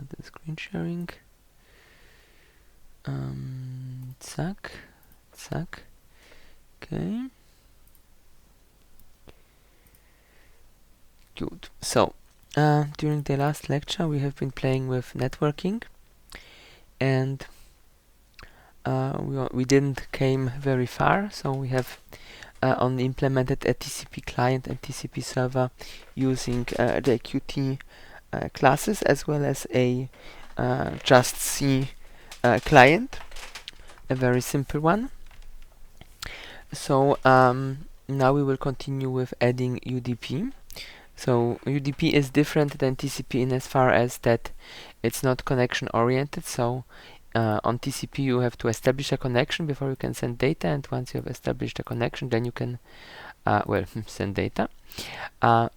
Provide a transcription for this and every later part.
the screen sharing. Zack, zack. Okay. Good. So, during the last lecture, we have been playing with networking, and we didn't came very far. So we have only implemented a TCP client and TCP server using the Qt classes, as well as a just C client, a very simple one. So now we will continue with adding UDP. So UDP is different than TCP in as far as that it's not connection oriented. So on TCP you have to establish a connection before you can send data, and once you have established a connection, then you can send data.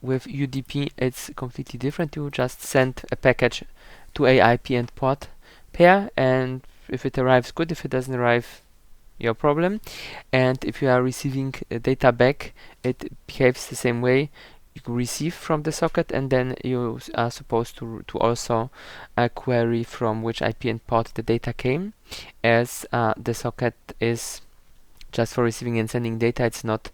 With UDP it's completely different. You just send a package to a IP and port pair, and if it arrives, good. If it doesn't arrive, your problem. And if you are receiving data back, it behaves the same way. You receive from the socket, and then you are supposed to also query from which IP and port the data came, as the socket is just for receiving and sending data. It's not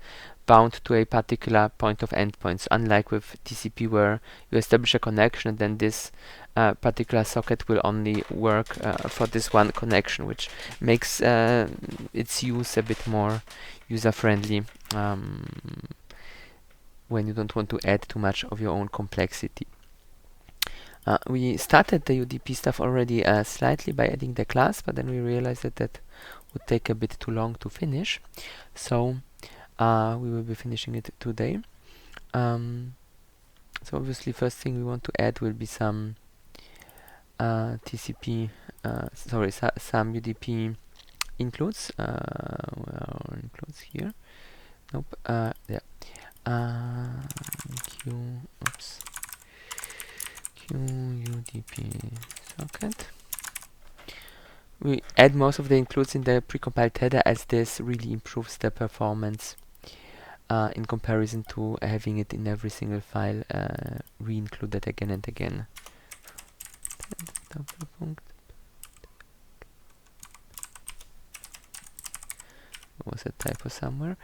bound to a particular point of endpoints, unlike with TCP, where you establish a connection and then this particular socket will only work for this one connection, which makes its use a bit more user-friendly when you don't want to add too much of your own complexity. We started the UDP stuff already slightly by adding the class, but then we realized that that would take a bit too long to finish. So we will be finishing it today. So obviously first thing we want to add will be some TCP, some UDP includes. Where are includes here? Nope. Yeah. QUDP socket. We add most of the includes in the precompiled header, as this really improves the performance in comparison to having it in every single file re-included again and again. There was a typo somewhere.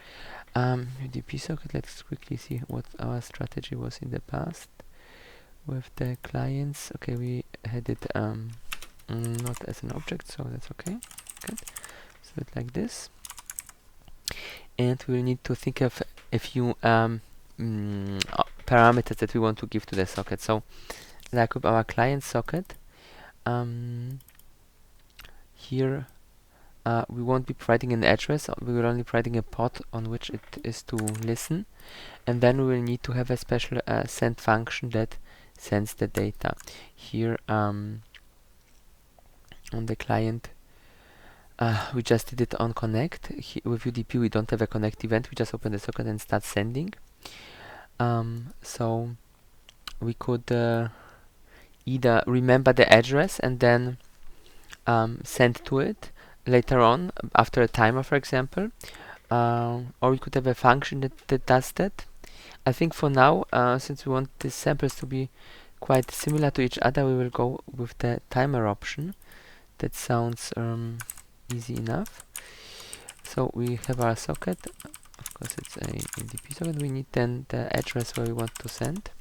UDP socket, let's quickly see what our strategy was in the past with the clients. Okay, we had it not as an object, so that's okay. Good. So it like this. And we will need to think of a few parameters that we want to give to the socket. So, like with our client socket, here we won't be providing an address, we will only be providing a port on which it is to listen, and then we will need to have a special send function that sends the data. Here on the client, we just did it on connect. With UDP we don't have a connect event, we just open the socket and start sending. So we could either remember the address and then send to it later on after a timer, for example, or we could have a function that does that. I think for now, since we want these samples to be quite similar to each other, we will go with the timer option. That sounds easy enough. So we have our socket. Of course, it's a UDP socket. We need then the address where we want to send.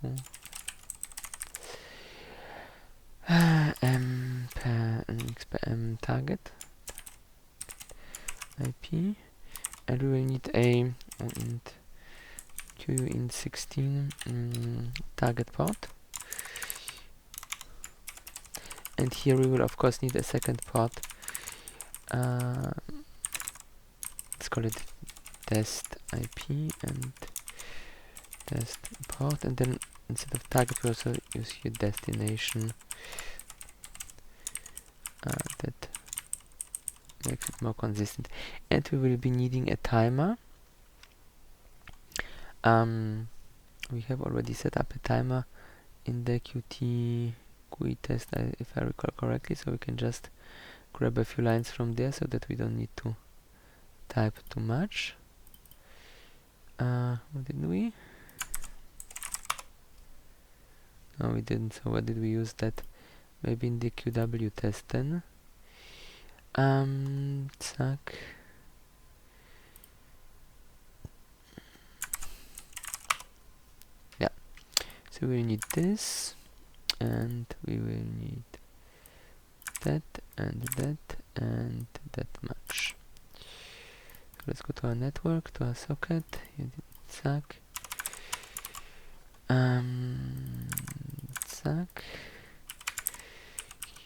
Cool. Target IP, and we will need a QUint16 target port, and here we will of course need a second port. Let's call it test IP and test port, and then instead of target we also use here destination. That makes it more consistent. And we will be needing a timer. We have already set up a timer in the Qt GUI test, if I recall correctly, so we can just grab a few lines from there so that we don't need to type too much. What did we? No, we didn't. So what did we use that maybe in the QW test then. Zack. Yeah, so we need this, and we will need that, and that much. So let's go to our network, to our socket, Zack. Zack.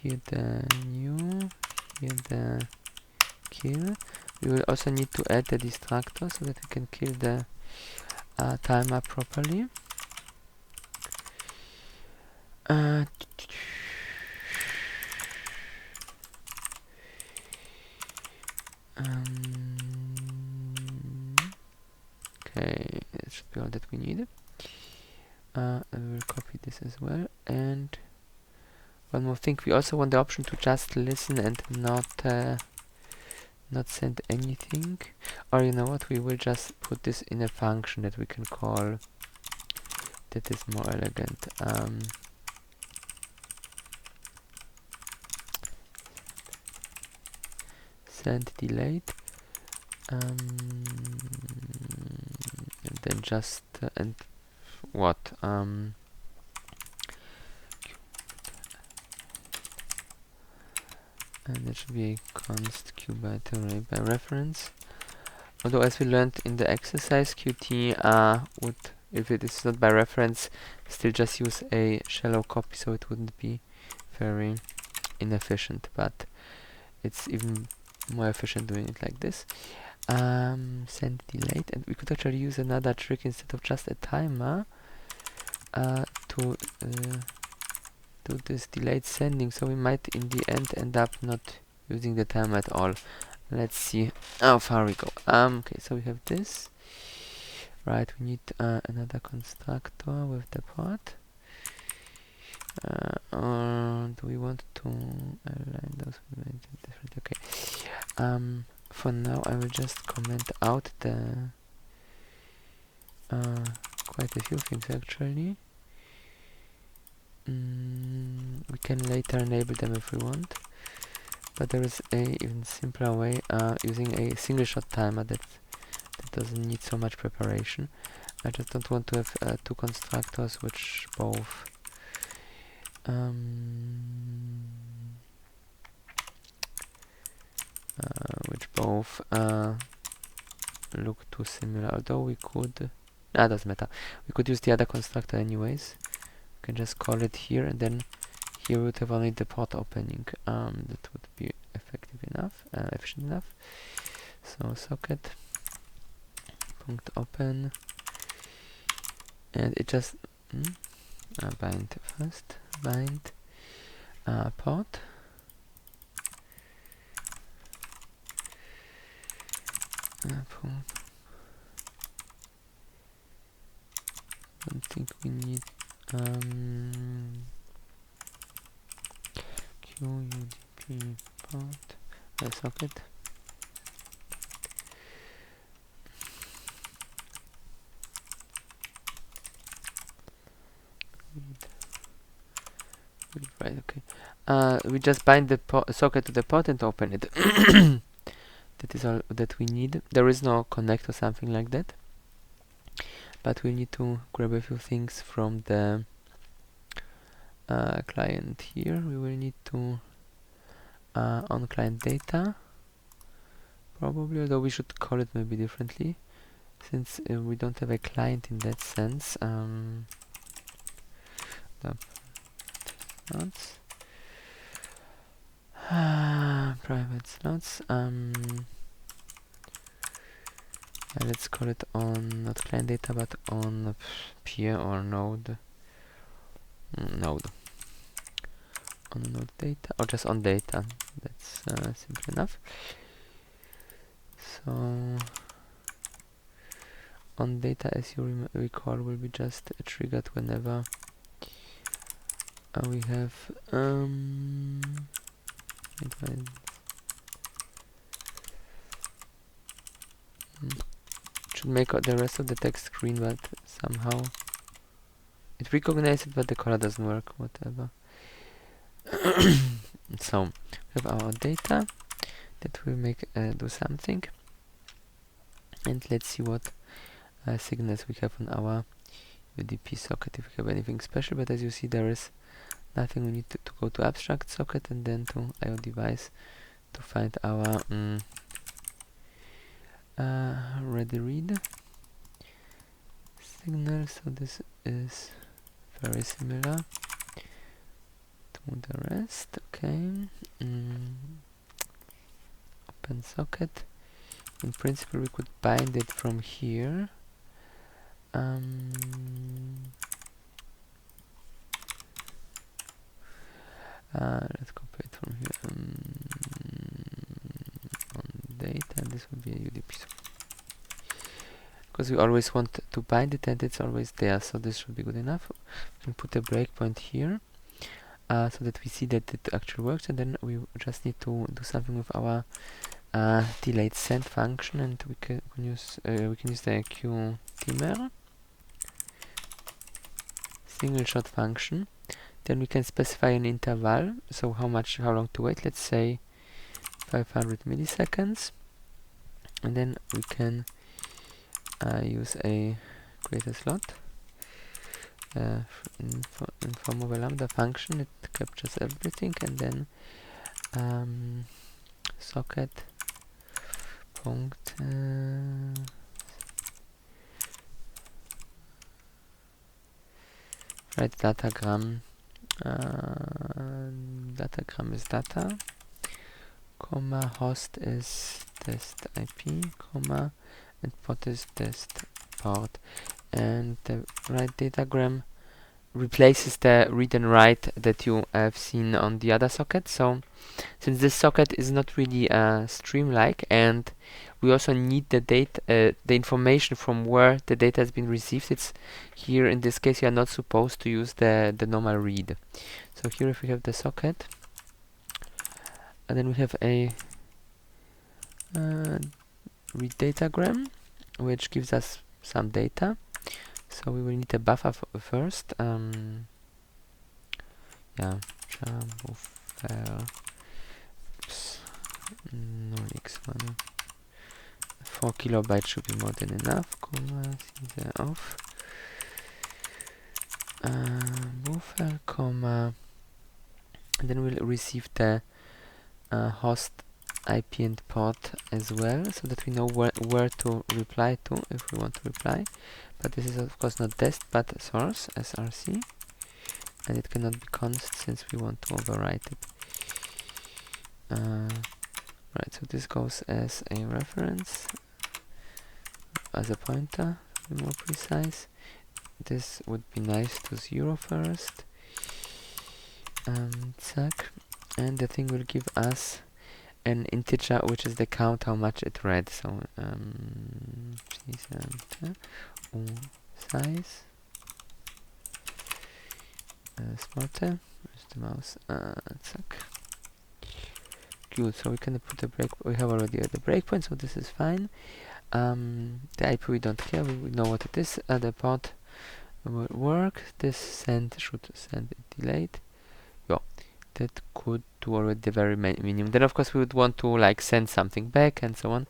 Here the new, here the kill. We will also need to add the distractor so that we can kill the timer properly. Okay, that should be all that we need. I will copy this as well. And one more thing, we also want the option to just listen and not send anything. Or you know what, we will just put this in a function that we can call, that is more elegant. Send delayed, and then just and what and that should be a const q byte array by reference. Although, as we learned in the exercise, Qt would, if it is not by reference, still just use a shallow copy, so it wouldn't be very inefficient, but it's even more efficient doing it like this. Send delayed, and we could actually use another trick instead of just a timer to do this delayed sending, so we might in the end up not using the timer at all. Let's see how far we go. Okay, so we have this. Right, we need another constructor with the pot. Or do we want to align those different? Okay. For now, I will just comment out the quite a few things actually. We can later enable them if we want, but there is a even simpler way using a single shot timer that doesn't need so much preparation. I just don't want to have two constructors which both look too similar, although we could doesn't matter, we could use the other constructor anyways. We can just call it here, and then here we would have only the port opening. That would be effective enough, efficient enough. So socket punct open, and it just bind first, bind port. Don't think we need QUDP port socket. Right, okay. We just bind the socket to the port and open it. That is all that we need. There is no connect or something like that, but we need to grab a few things from the client here. We will need to on client data probably, although we should call it maybe differently since we don't have a client in that sense. Slots, private slots. Let's call it on not client data but on peer or node. Node. On node data or just on data. That's simple enough. So on data, as you recall, will be just triggered whenever we have should make the rest of the text green, but somehow it recognizes it, but the color doesn't work. Whatever. So we have our data that will make do something, and let's see what signals we have on our UDP socket, if we have anything special. But as you see, there is nothing. We need to go to abstract socket and then to IO device to find our ready read signal. So this is very similar to the rest. Okay. Open socket. In principle, we could bind it from here. Let's copy it from here. On data, this would be a UDP socket. Because we always want to bind it and it's always there, so this should be good enough. We can put a breakpoint here so that we see that it actually works, and then we just need to do something with our delayed send function, and we can use the qtimer single shot function. Then we can specify an interval, so how long to wait. Let's say 500 milliseconds, and then we can use a create a slot in form of a lambda function. It captures everything, and then socket punct write datagram. Datagram is data, comma, host is test IP, comma, and port is test port. And the write datagram replaces the read and write that you have seen on the other socket. So since this socket is not really stream-like, and we also need the data, the information from where the data has been received. It's here in this case you are not supposed to use the normal read. So here, if we have the socket, and then we have a read datagram, which gives us some data. So we will need a buffer first. Yeah, buffer. Oops. 0x1. 4 kilobytes should be more than enough. Comma, caesar off. Buffer, comma. And then we'll receive the host IP and port as well, so that we know where to reply to if we want to reply. But this is of course not dest but source, src, and it cannot be const since we want to overwrite it. Right, so this goes as a reference, as a pointer, to be more precise. This would be nice to 0 first. Zack, and the thing will give us an integer, which is the count how much it read. So size smarter. Where's the mouse? Zack. Good. So we can put a break. We have already the breakpoint, so this is fine. The IP we don't care. We know what it is. The port will work. This send should send it delayed. Yeah, that could do already the very minimum. Then of course we would want to like send something back and so on,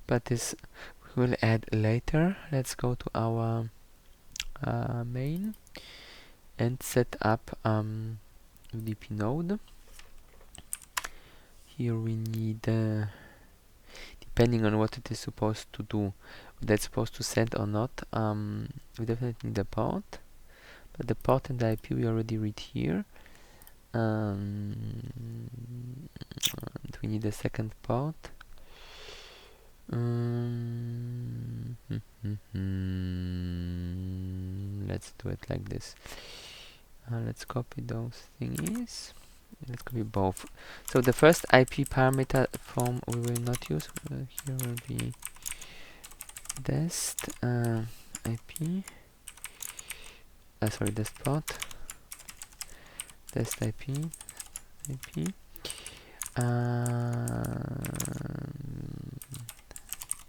but this we will add later. Let's go to our main and set up UDP node. Here we need depending on what it is supposed to do, that's supposed to send or not, we definitely need a port, but the port and the IP we already read here. And we need a second port. Let's do it like this. Let's copy those thingies. Let's copy both. So the first IP parameter form we will not use. Here will be dest IP. Sorry, dest port. Dest IP.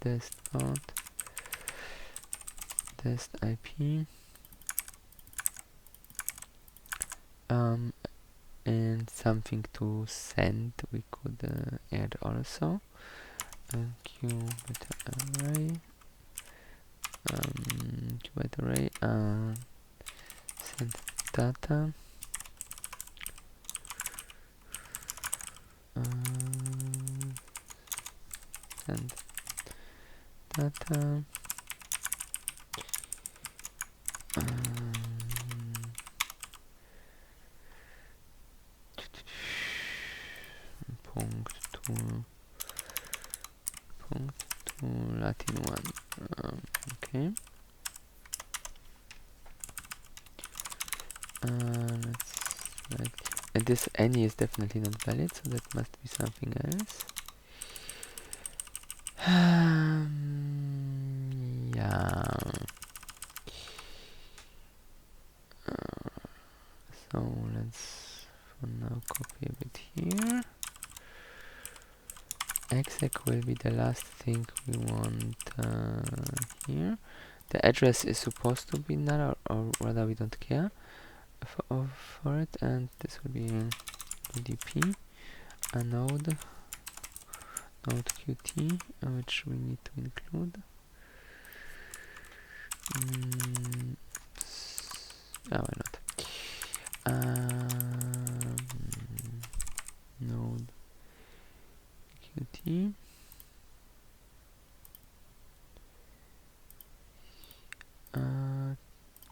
Dest port. Dest IP. And and something to send we could add also. Qubit array, qubit array, send data, send data, punct to Latin 1. Okay. Let's write. And this any is definitely not valid, so that must be something else. Yeah. So let's for now copy a bit here. Exec will be the last thing we want here. The address is supposed to be null, or rather we don't care for it, and this will be UDP, a node qt, which we need to include. Why not? Node qt,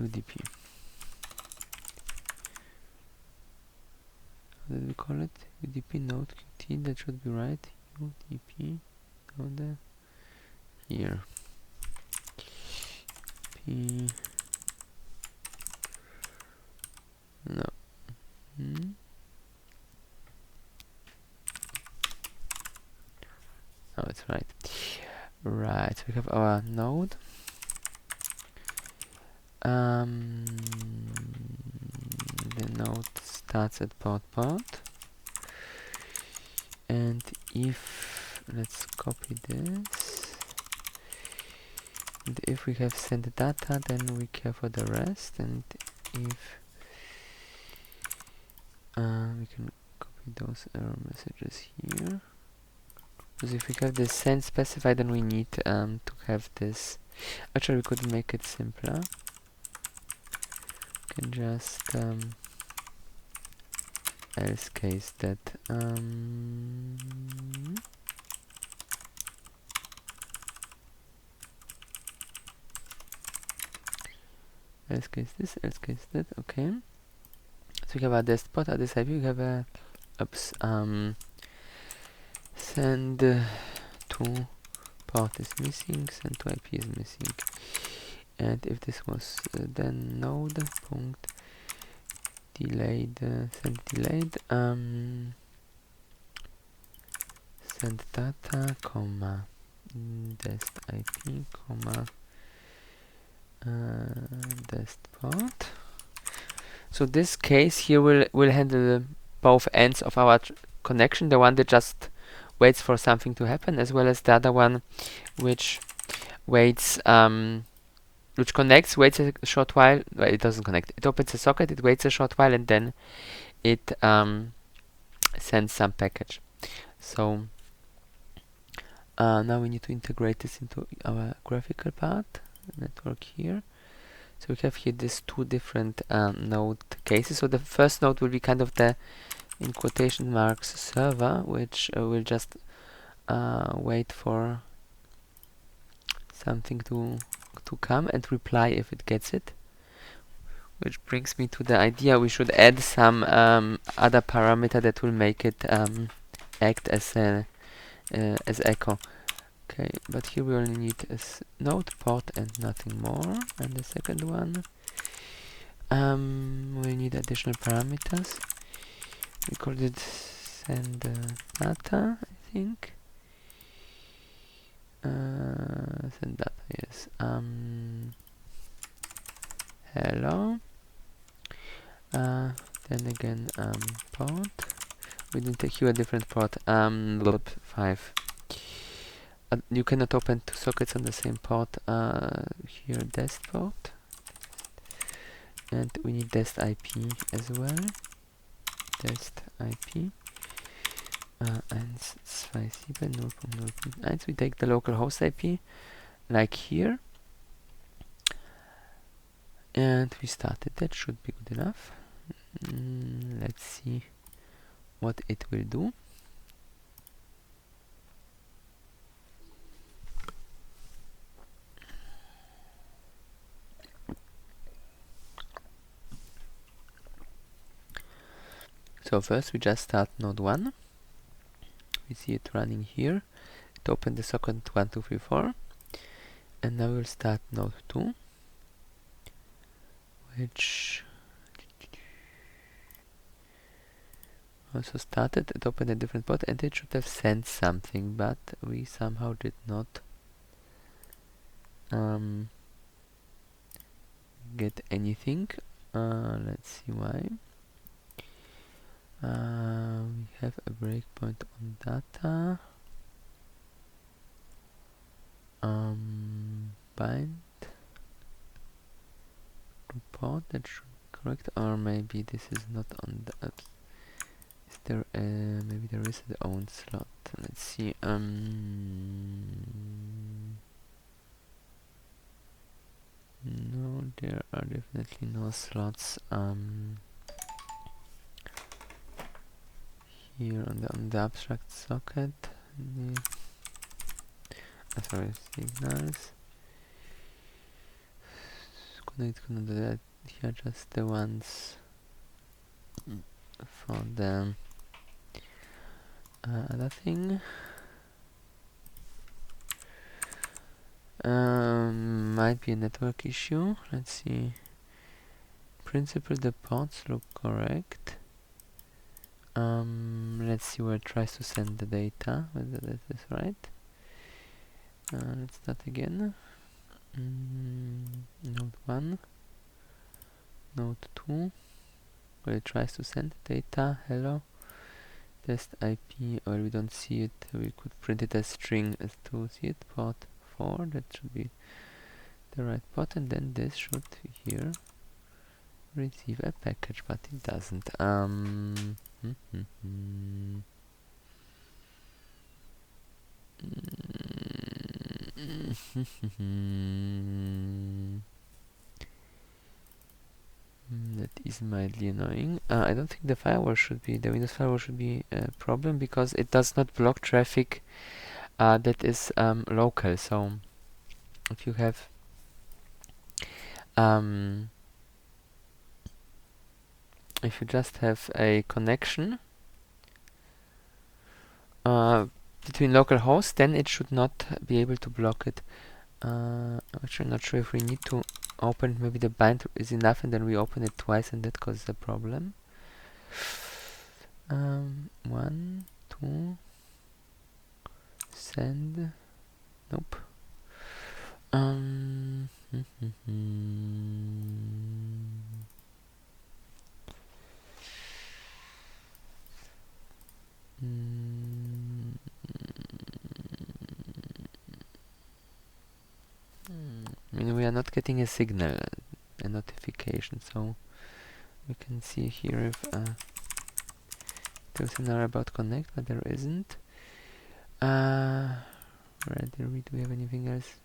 UDP. How did we call it? UDP node qt, that should be right. UDP node here. P no. Oh, it's right. Right, so we have our node. The node starts at port, and if let's copy this, and if we have sent data, then we care for the rest, and if we can copy those error messages here, because if we have this send specified, then we need to have this. Actually, we could make it simpler. We can just else case that else case this, else case that. Okay, so we have our dest port, at this IP we have a send to port is missing, send to IP is missing, and if this was then node punct delayed, send delayed, send data, comma, dest IP, comma, dest port. So this case here will handle both ends of our connection, the one that just waits for something to happen, as well as the other one which waits, which connects, waits a short while. Well, it doesn't connect. It opens a socket, it waits a short while, and then it sends some package. So now we need to integrate this into our graphical part, network here. So we have here these two different node cases. So the first node will be kind of the, in quotation marks, server, which will just wait for something to come and reply if it gets it. Which brings me to the idea we should add some other parameter that will make it act as a as echo. Okay, but here we only need a node port and nothing more. And the second one, we need additional parameters. We called it send data, I think. Send data, yes. Hello. Then again, port. We didn't take you a different port. 5. You cannot open two sockets on the same port. Here, dest port, and we need dest IP as well. test IP 127.0.0.1. We take the local host IP like here, and we started. That should be good enough. Let's see what it will do. So first we just start node 1. We see it running here. It opened the socket 1, 2, 3, 4. And now we'll start node 2, which also started. It opened a different port and it should have sent something, but we somehow did not get anything. Let's see why. We have a breakpoint on data. Bind report, that should be correct, or maybe this is not on the is there maybe there is the own slot. Let's see. No, there are definitely no slots here on the abstract socket. Sorry, signals. Connect here, just the ones for the other thing. Might be a network issue. Let's see. In principle, the ports look correct. Let's see where it tries to send the data, whether that is right. Let's start again. Node 1, node 2, where it tries to send data. Hello. Test IP, or we don't see it. We could print it as string as to see it. Port 4, that should be the right port, and then this should here receive a package, but it doesn't. That is mildly annoying. I don't think the Windows firewall should be a problem, because it does not block traffic that is local. So if you have if you just have a connection between local hosts, then it should not be able to block it. I'm actually not sure if we need to open, maybe the bind is enough and then we open it twice and that causes a problem. 1, 2, send, nope. I mean, we are not getting a signal, a notification, so we can see here if there's an error about connect, but there isn't. Right, do we have anything else?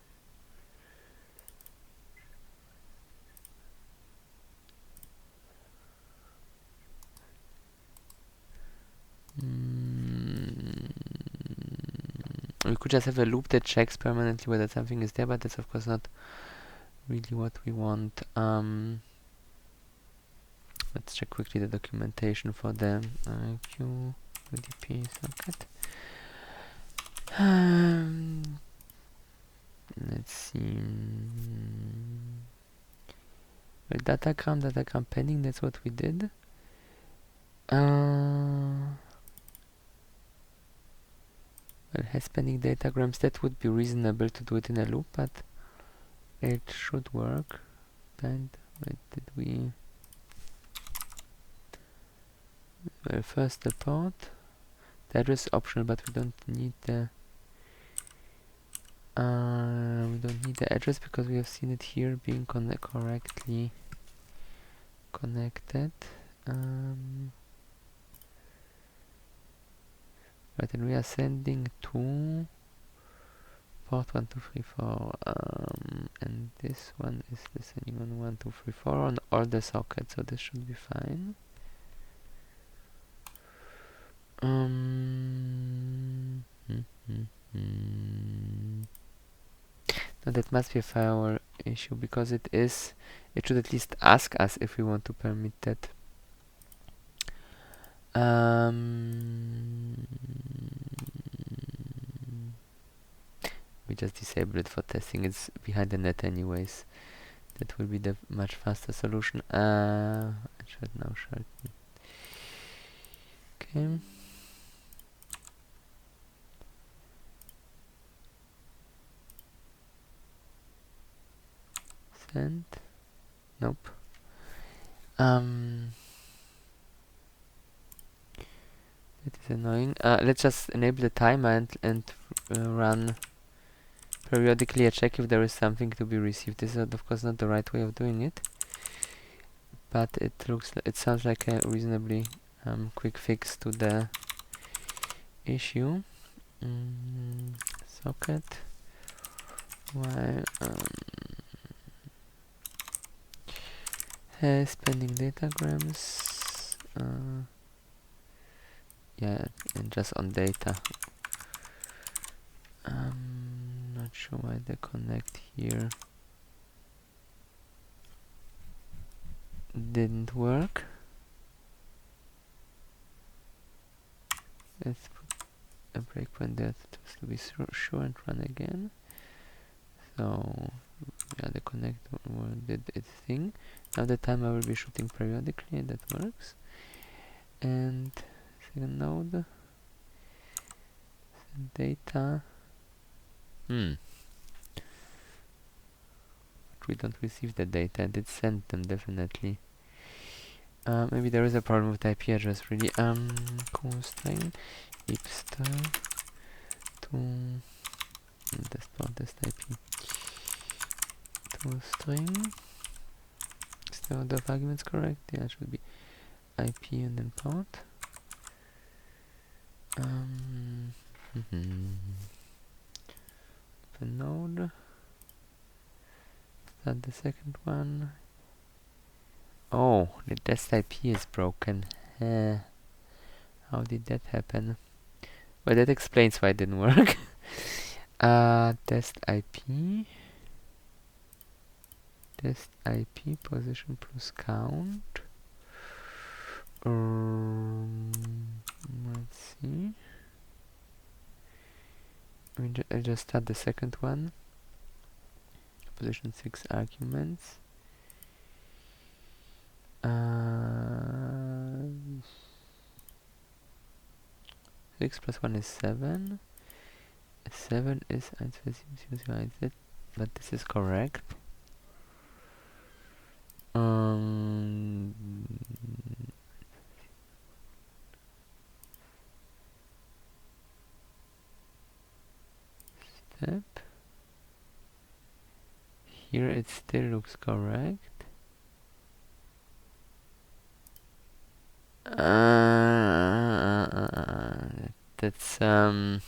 We could just have a loop that checks permanently whether something is there, but that's of course not really what we want. Let's check quickly the documentation for the QUDP socket. Let's see. Well, datagram pending, that's what we did. Well, has pending datagrams, that would be reasonable to do it in a loop, but it should work. And wait, did we? Well, first the port. The address is optional, but we don't need the address because we have seen it here being correctly connected. Right, and we are sending to port 1234, and this one is listening on 1234 on all the sockets, so this should be fine. No, that must be a firewall issue, because it should at least ask us if we want to permit that. We just disable it for testing. It's behind the net anyways. That will be the much faster solution. I should now shut. Okay. Send. Nope. That is annoying. Let's just enable the timer and run periodically a check if there is something to be received. This is of course not the right way of doing it, but it sounds like a reasonably quick fix to the issue. Socket while has pending datagrams. Yeah, and just on data. Not sure why the connect here didn't work. Let's put a breakpoint there just to be sure and run again. So yeah, the connect did its thing. Now the timer will be shooting periodically, and that works. And second node, send data. But we don't receive the data. I did send them definitely. Maybe there is a problem with the IP address really. Constraint hipster to test IP to string. Is the order of arguments correct? Yeah, it should be IP and then port. The node. Start the second one. Oh, the test IP is broken. How did that happen? Well, that explains why it didn't work. Test IP. Test IP position plus count. Let's see. I'll just start the second one. Position 6 arguments. 6 plus 1 is 7. 7 is 1, 2, 3, 4, 5, 6, but this is correct. Step. Here it still looks correct. That's that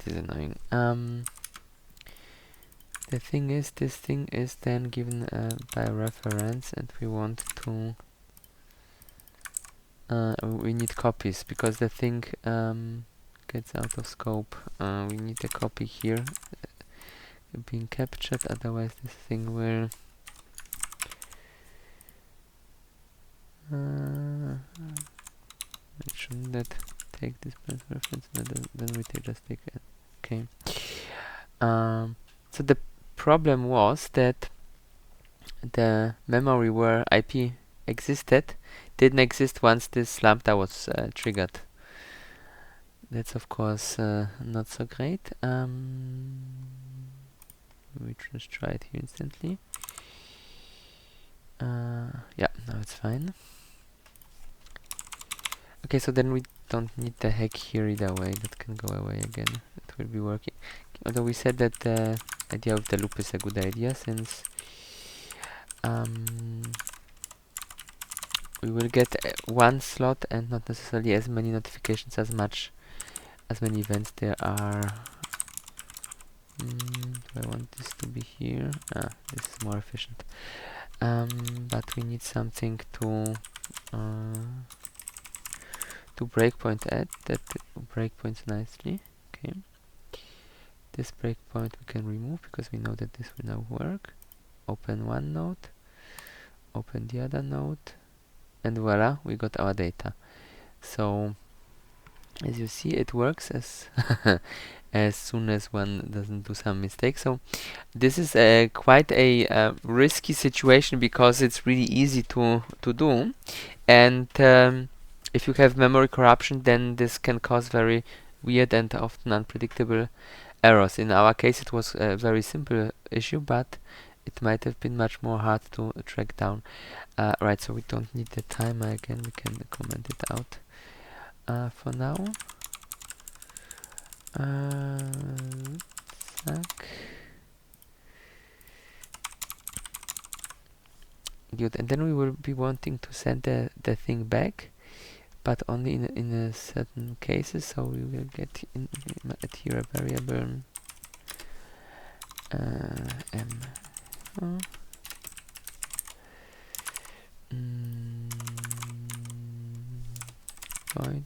is annoying. The thing is, this thing is then given by reference, and we want to we need copies because the thing gets out of scope. We need a copy here being captured, otherwise this thing will shouldn't that take this reference? No, then we just take it. Okay. So the problem was that the memory where IP existed didn't exist once this lambda was triggered. That's of course not so great. We just try it here instantly. Yeah, now it's fine. Okay, so then we don't need the hack here either way. That can go away again. It will be working. Although we said that the idea of the loop is a good idea, since we will get one slot and not necessarily as many notifications as many events there are. Do I want this to be here? This is more efficient. But we need something to breakpoint at that breakpoints nicely. Okay. This breakpoint we can remove because we know that this will now work. Open one node, open the other node, and voila, we got our data. So as you see, it works as as soon as one doesn't do some mistakes. So this is quite a risky situation because it's really easy to do, and if you have memory corruption, then this can cause very weird and often unpredictable errors. In our case, it was a very simple issue, but it might have been much more hard to track down. Right, so we don't need the timer again, we can comment it out for now. Good, and then we will be wanting to send the thing back, but only in a certain cases. So we will get add here a variable m void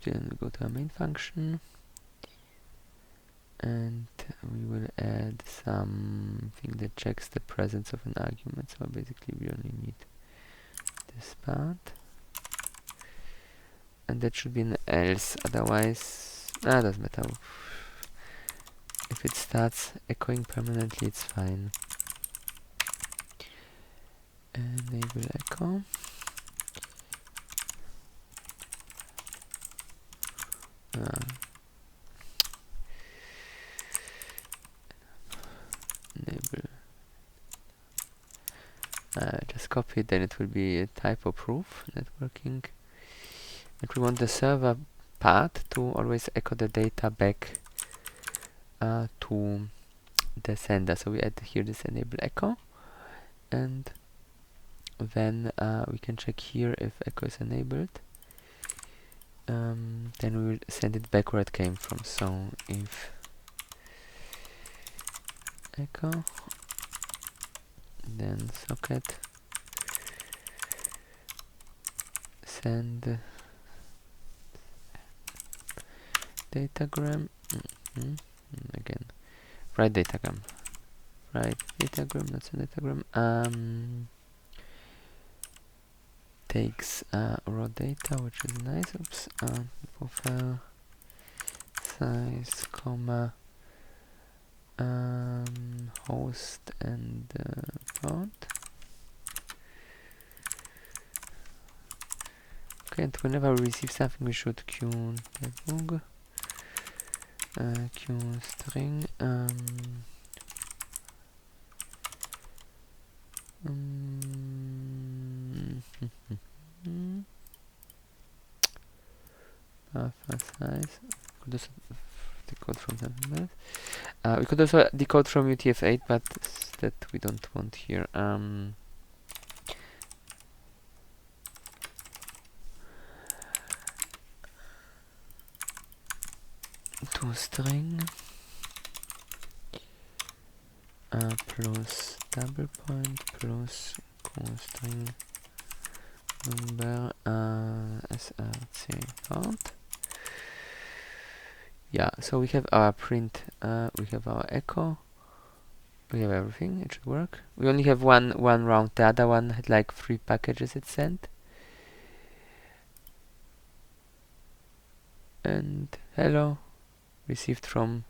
then we go to our main function and we will add something that checks the presence of an argument. So basically we only need this part, and that should be an else, otherwise doesn't matter. If it starts echoing permanently, it's fine. Enable echo. Enable. Just copy it, then it will be a typo proof networking. And we want the server part to always echo the data back to the sender. So we add here this enable echo, and then we can check here if echo is enabled. Then we will send it back where it came from. So if echo, then socket send datagram. Again, write datagram. Write datagram, not send datagram. Takes raw data, which is nice. Oops. Profile size, comma, host and port. Okay, and whenever we receive something, we should q debug q string buffer size. Could also decode from something else. We could also decode from UTF-8, but that we don't want here. To string plus double point plus string number src port. Yeah, so we have our print, we have our echo, we have everything. It should work. We only have one round. The other one had like 3 packages it sent. And hello, received from,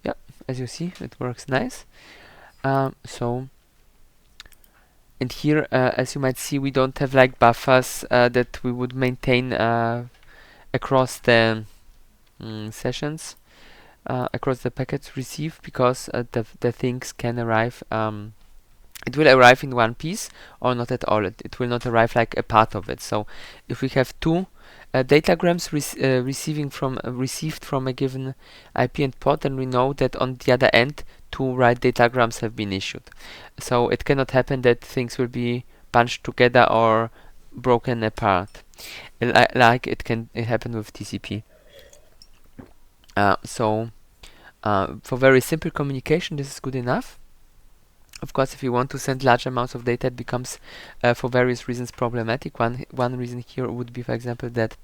yeah, as you see, it works nice. So, and here, as you might see, we don't have like buffers that we would maintain across the sessions, across the packets received, because the things can arrive. It will arrive in one piece or not at all. It will not arrive like a part of it. So if we have 2 datagrams received from a given IP endpoint, and we know that on the other end 2 write datagrams have been issued. So it cannot happen that things will be bunched together or broken apart, like it happen with TCP. For very simple communication, this is good enough. Of course, if you want to send large amounts of data, it becomes, for various reasons, problematic. One reason here would be, for example, that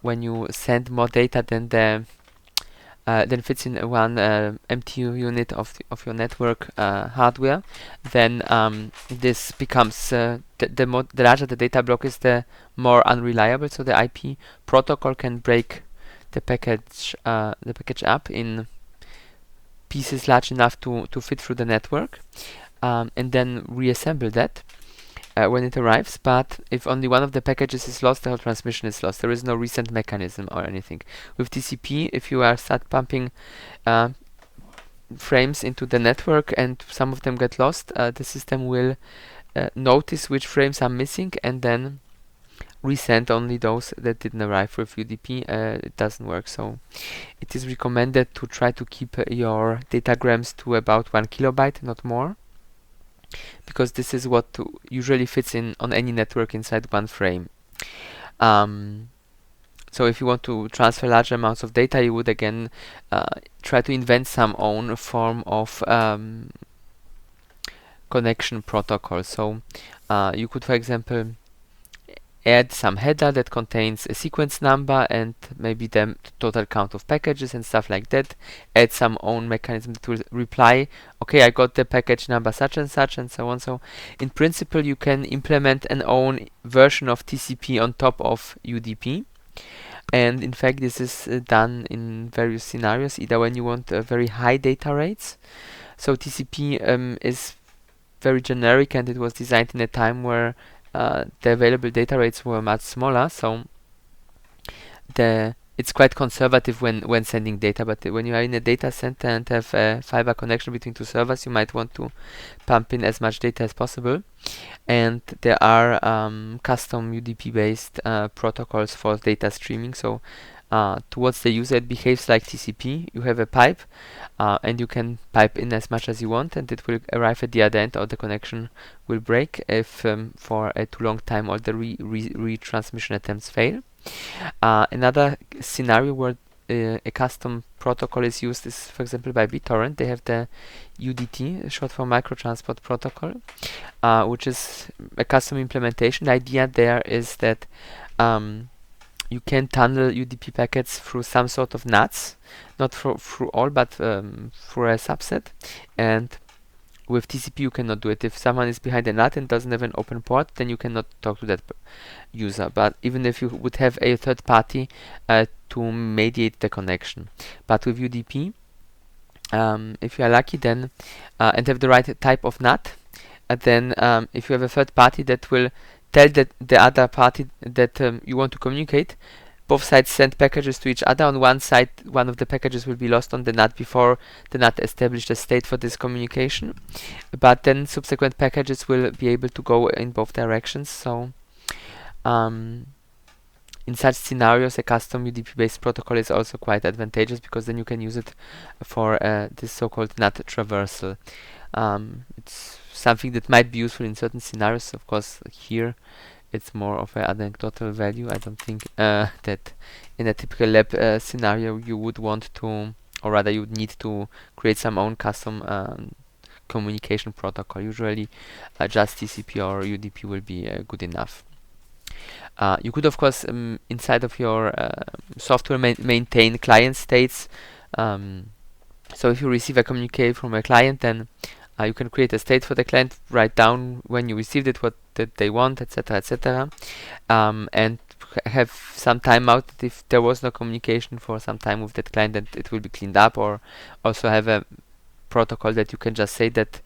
when you send more data than fits in one MTU unit of your network hardware, then this becomes the larger the data block is, the more unreliable. So the IP protocol can break the package up in pieces large enough to fit through the network, and then reassemble that when it arrives. But if only one of the packages is lost, the whole transmission is lost. There is no resend mechanism or anything. With TCP, if you start pumping frames into the network and some of them get lost, the system will notice which frames are missing and then resend only those that didn't arrive. With UDP, it doesn't work. So it is recommended to try to keep your datagrams to about 1 kilobyte, not more, because this is what usually fits in on any network inside one frame. So if you want to transfer large amounts of data, you would again try to invent some own form of connection protocol. So you could, for example, add some header that contains a sequence number and maybe the total count of packages and stuff like that. Add some own mechanism that will reply, okay, I got the package number such and such, and so on. So in principle, you can implement an own version of TCP on top of UDP. And in fact, this is done in various scenarios, either when you want very high data rates. So TCP is very generic, and it was designed in a time where the available data rates were much smaller, so it's quite conservative when sending data. But when you are in a data center and have a fiber connection between 2 servers, you might want to pump in as much data as possible. And there are custom UDP based protocols for data streaming. So towards the user, it behaves like TCP. You have a pipe, and you can pipe in as much as you want, and it will arrive at the other end, or the connection will break if for a too long time all the retransmission attempts fail. Another scenario where a custom protocol is used is, for example, by BitTorrent. They have the UDT, short for Micro Transport Protocol, which is a custom implementation. The idea there is that you can tunnel UDP packets through some sort of NATs, not through all, but through a subset. And with TCP, you cannot do it. If someone is behind a NAT and doesn't have an open port, then you cannot talk to that user. But even if you would have a third party to mediate the connection. But with UDP, if you are lucky, then and have the right type of NAT, then if you have a third party that will tell the other party that you want to communicate, both sides send packages to each other. On one side, one of the packages will be lost on the NAT before the NAT established a state for this communication, but then subsequent packages will be able to go in both directions. So in such scenarios, a custom UDP based protocol is also quite advantageous, because then you can use it for this so-called NAT traversal. It's something that might be useful in certain scenarios. Of course, here it's more of an anecdotal value. I don't think that in a typical lab scenario you would want to, or rather you would need to create some own custom communication protocol. Usually just TCP or UDP will be good enough. You could, of course, inside of your software maintain client states. So if you receive a communique from a client, then you can create a state for the client, write down when you received it, what did they want, etc., etc., and have some timeout. If there was no communication for some time with that client, then it will be cleaned up. Or also have a protocol that you can just say that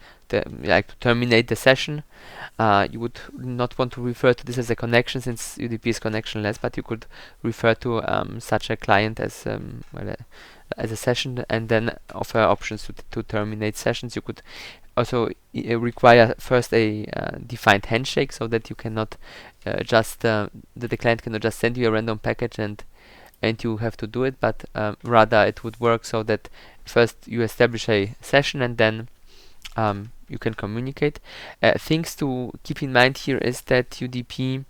like to terminate the session. You would not want to refer to this as a connection, since UDP is connectionless, but you could refer to such a client as as a session, and then offer options to terminate sessions. You could also require first a defined handshake, so that you cannot that the client cannot just send you a random package and you have to do it, but rather it would work so that first you establish a session and then you can communicate. Things to keep in mind here is that UDP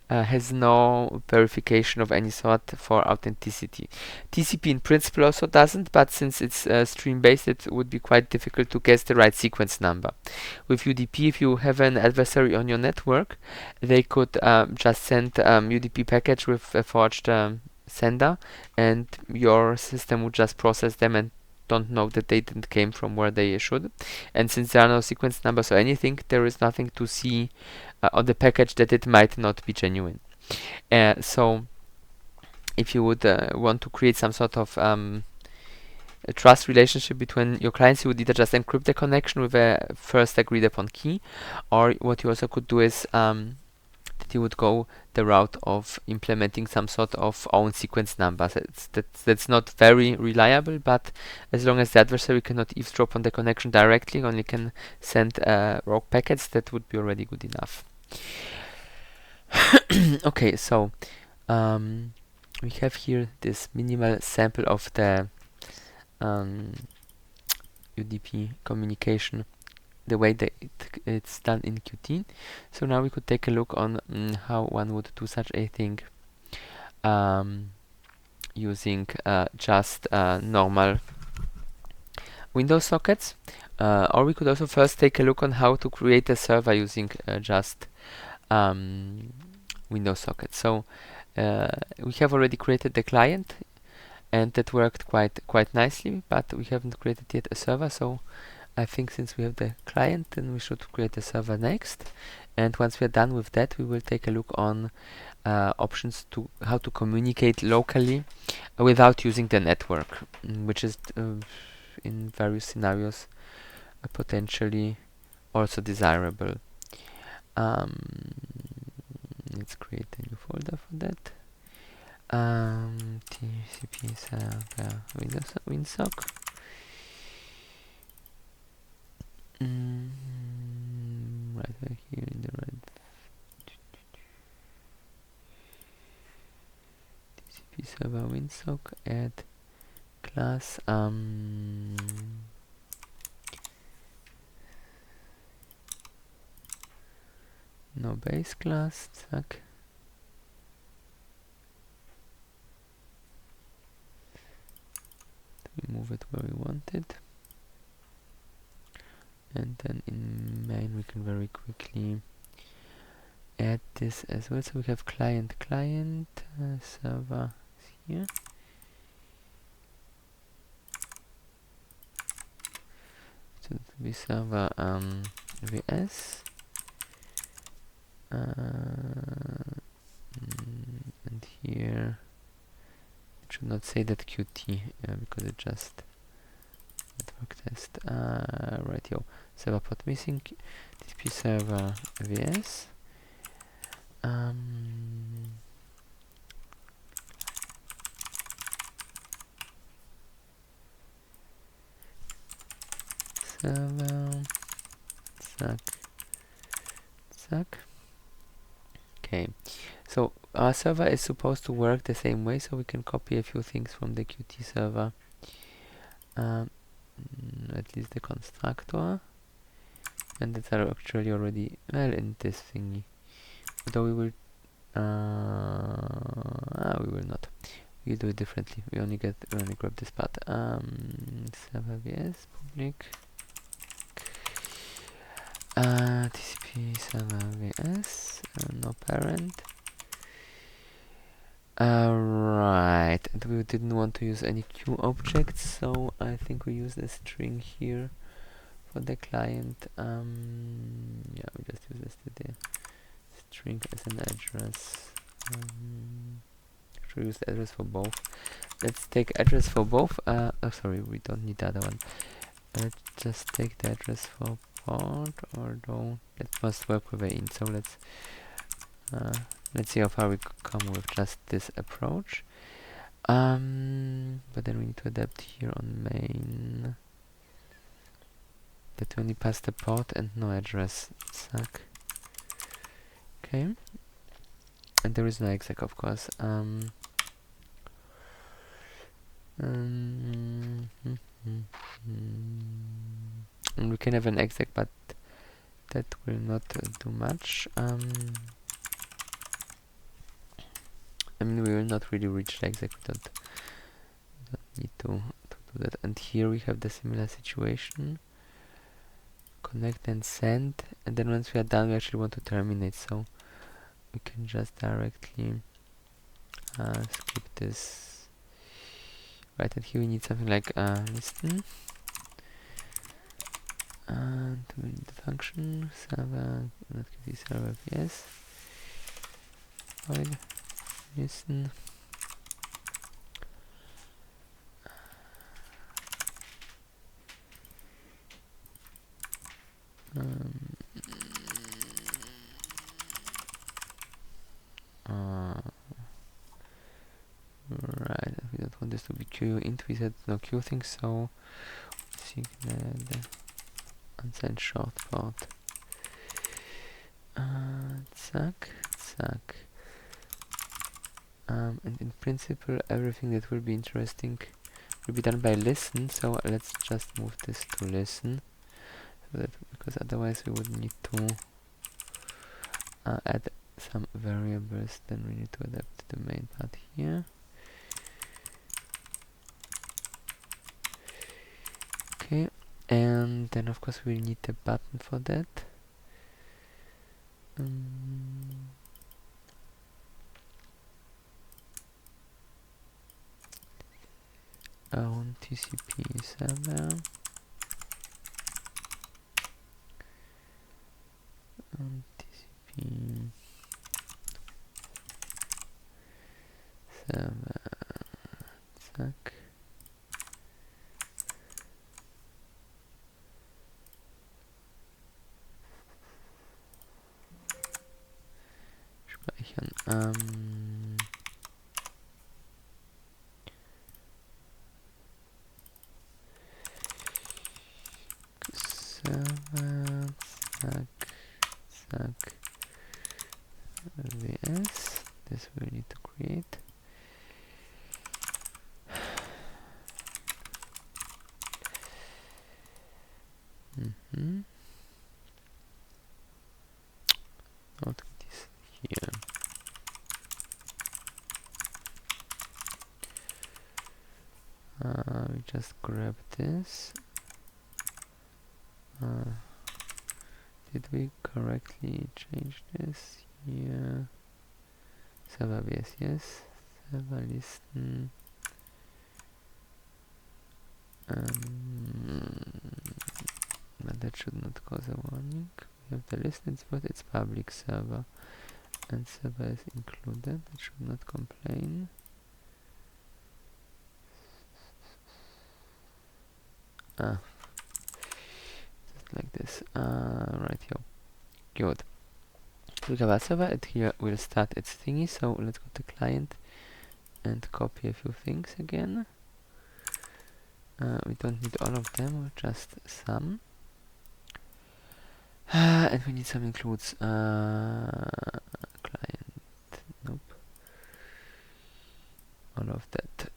has no verification of any sort for authenticity. TCP in principle also doesn't, but since it's stream based, it would be quite difficult to guess the right sequence number. With UDP, if you have an adversary on your network, they could just send UDP package with a forged sender, and your system would just process them and don't know that they didn't came from where they should. And since there are no sequence numbers or anything, there is nothing to see on the package that it might not be genuine. So if you would want to create some sort of a trust relationship between your clients, you would either just encrypt the connection with a first agreed upon key, or what you also could do is that you would go the route of implementing some sort of own sequence numbers. That's not very reliable, but as long as the adversary cannot eavesdrop on the connection directly, only can send rogue packets, that would be already good enough. Okay, so we have here this minimal sample of the UDP communication, the way that it's done in Qt. So now we could take a look on how one would do such a thing using just normal Windows sockets, or we could also first take a look on how to create a server using just Windows sockets. So we have already created the client, and that worked quite nicely, but we haven't created yet a server. So I think since we have the client, then we should create a server next. And once we are done with that, we will take a look on options to how to communicate locally without using the network, which is in various scenarios potentially also desirable. Let's create a new folder for that. TCP server WinSock. Right here in the right TCP server WinSock, add class no base class, zack. We move it where we want it, and then in main we can very quickly add this as well. So we have client server here. So it will be server vs and here it should not say that Qt because it just network test. Right, yo, server port missing, TCP server vs. Server zack. Okay, so our server is supposed to work the same way, so we can copy a few things from the Qt server, at least the constructor, and that are actually already well in this thingy. Although we will not. We do it differently. We only grab this part. Server vs public TCP server vs no parent. Right, and we didn't want to use any queue objects, so I think we use the string here for the client. Yeah, we just use the string as an address. Should we use the address for both? Let's take address for both. Oh, sorry, we don't need the other one. Let's just take the address for port, although that must work with a int. So let's see how far we come with just this approach. But then we need to adapt here on main. that we only pass the port and no address. Suck. Okay. And there is no exec, of course. And we can have an exec, but that will not do much. I mean, we will not really reach the exec. We don't need to do that. And here we have the similar situation. Connect and send, and then once we are done, we actually want to terminate. So we can just directly skip this. Right, and here we need something like listen. And we need the function server, not qt server, yes. Void listen. Right, we don't want this to be queue int, we said no queue thing, so signal the unsigned short port. Zack. And in principle, everything that will be interesting will be done by listen, so let's just move this to listen, so that, because otherwise we would need to add some variables, then we need to adapt the main part here. Okay, and then of course we'll need a button for that. On TCP server. On TCP server. Zack. Speichern. Server. Zack. VS. This we need to create. Not this here. We just grab this. Did we correctly change this here? Server VS, yes. Server listen. But that should not cause a warning. We have the listen, but it's public server. And server is included. It should not complain. Just like this. Right here. Good. We have a server, and here we'll start its thingy. So let's go to client and copy a few things again. We don't need all of them, just some. And we need some includes. Client. Nope. All of that.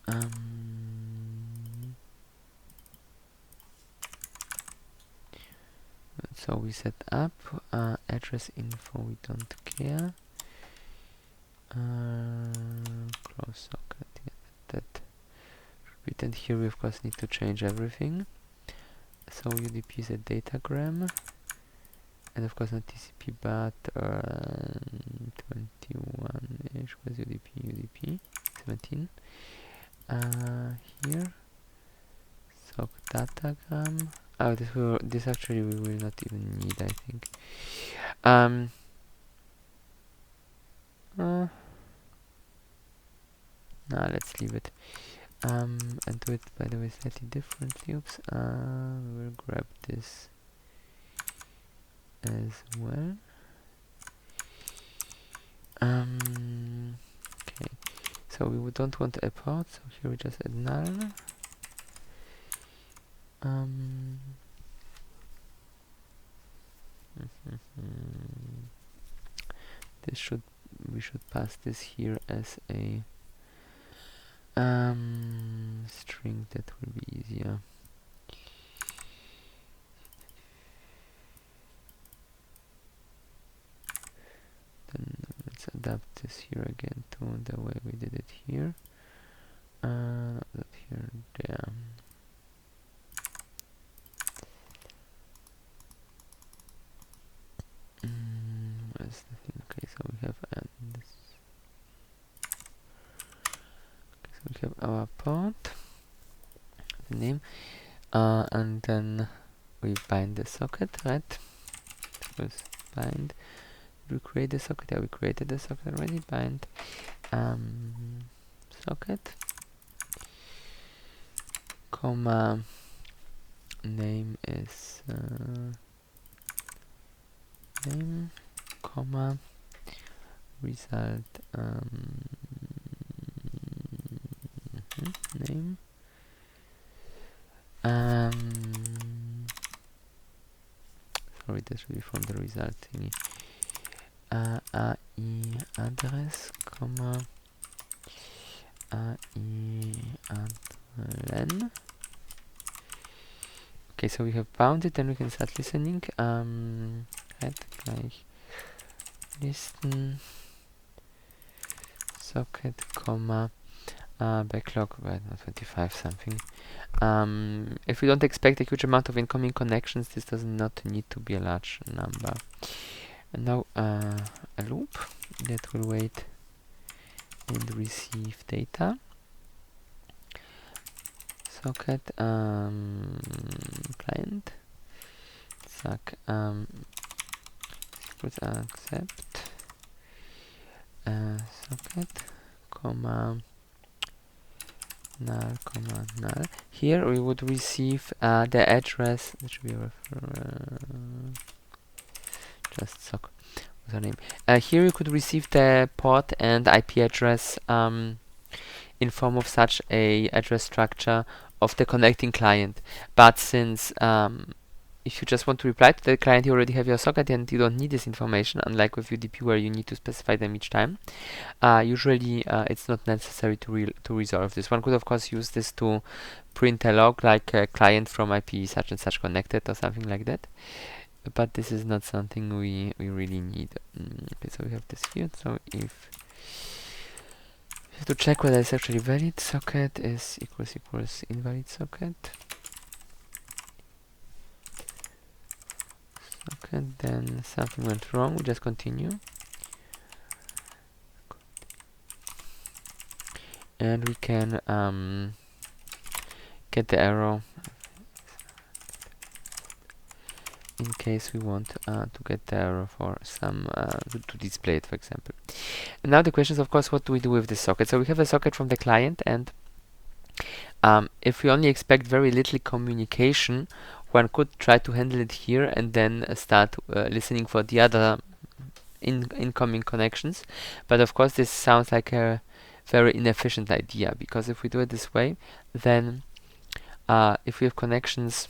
So we set up address info, we don't care. Close socket, yeah, that should be. And here we of course need to change everything. So UDP is a datagram, and of course not TCP, but 21-ish was UDP 17. Here sock datagram. Oh, this actually we will not even need, I think. Let's leave it. And do it, by the way, slightly differently. Oops. We will grab this as well. Okay. So we don't want a port, so here we just add null. This should, we should pass this here as a string. That will be easier. Then let's adapt this here again to the way we did it here. That here, there. Where's the thing? Okay, so we have this. Okay, so we have our pod, the name, and then we bind the socket, right? First bind. Did we create the socket? Yeah, we created the socket already. Bind socket, comma, name is name, comma, result name, sorry, this should be from the result thingy. AI address, comma, AI adlen. Okay, so we have bound it, then we can start listening. Right, gleich listen, socket, comma, backlog, right, 25 something. If we don't expect a huge amount of incoming connections, this does not need to be a large number. And now a loop that will wait and receive data. Socket client, zack, equals accept socket, comma, null, comma, null. Here we would receive the address. That should be just sock. What's her name? Here you could receive the port and IP address in form of such a address structure of the connecting client. But since if you just want to reply to the client, you already have your socket and you don't need this information, unlike with UDP where you need to specify them each time. Usually it's not necessary to resolve this. One could of course use this to print a log like a client from IP such and such connected or something like that. But this is not something we really need. Okay, so we have this here. So if we have to check whether it's actually valid, socket is equals invalid socket. Okay, then something went wrong. We just continue. And we can get the arrow in case we want to get the arrow for some to display it, for example. And now the question is, of course, what do we do with this socket? So we have a socket from the client, and if we only expect very little communication, one could try to handle it here and then start listening for the other incoming connections. But of course, this sounds like a very inefficient idea, because if we do it this way, then if we have connections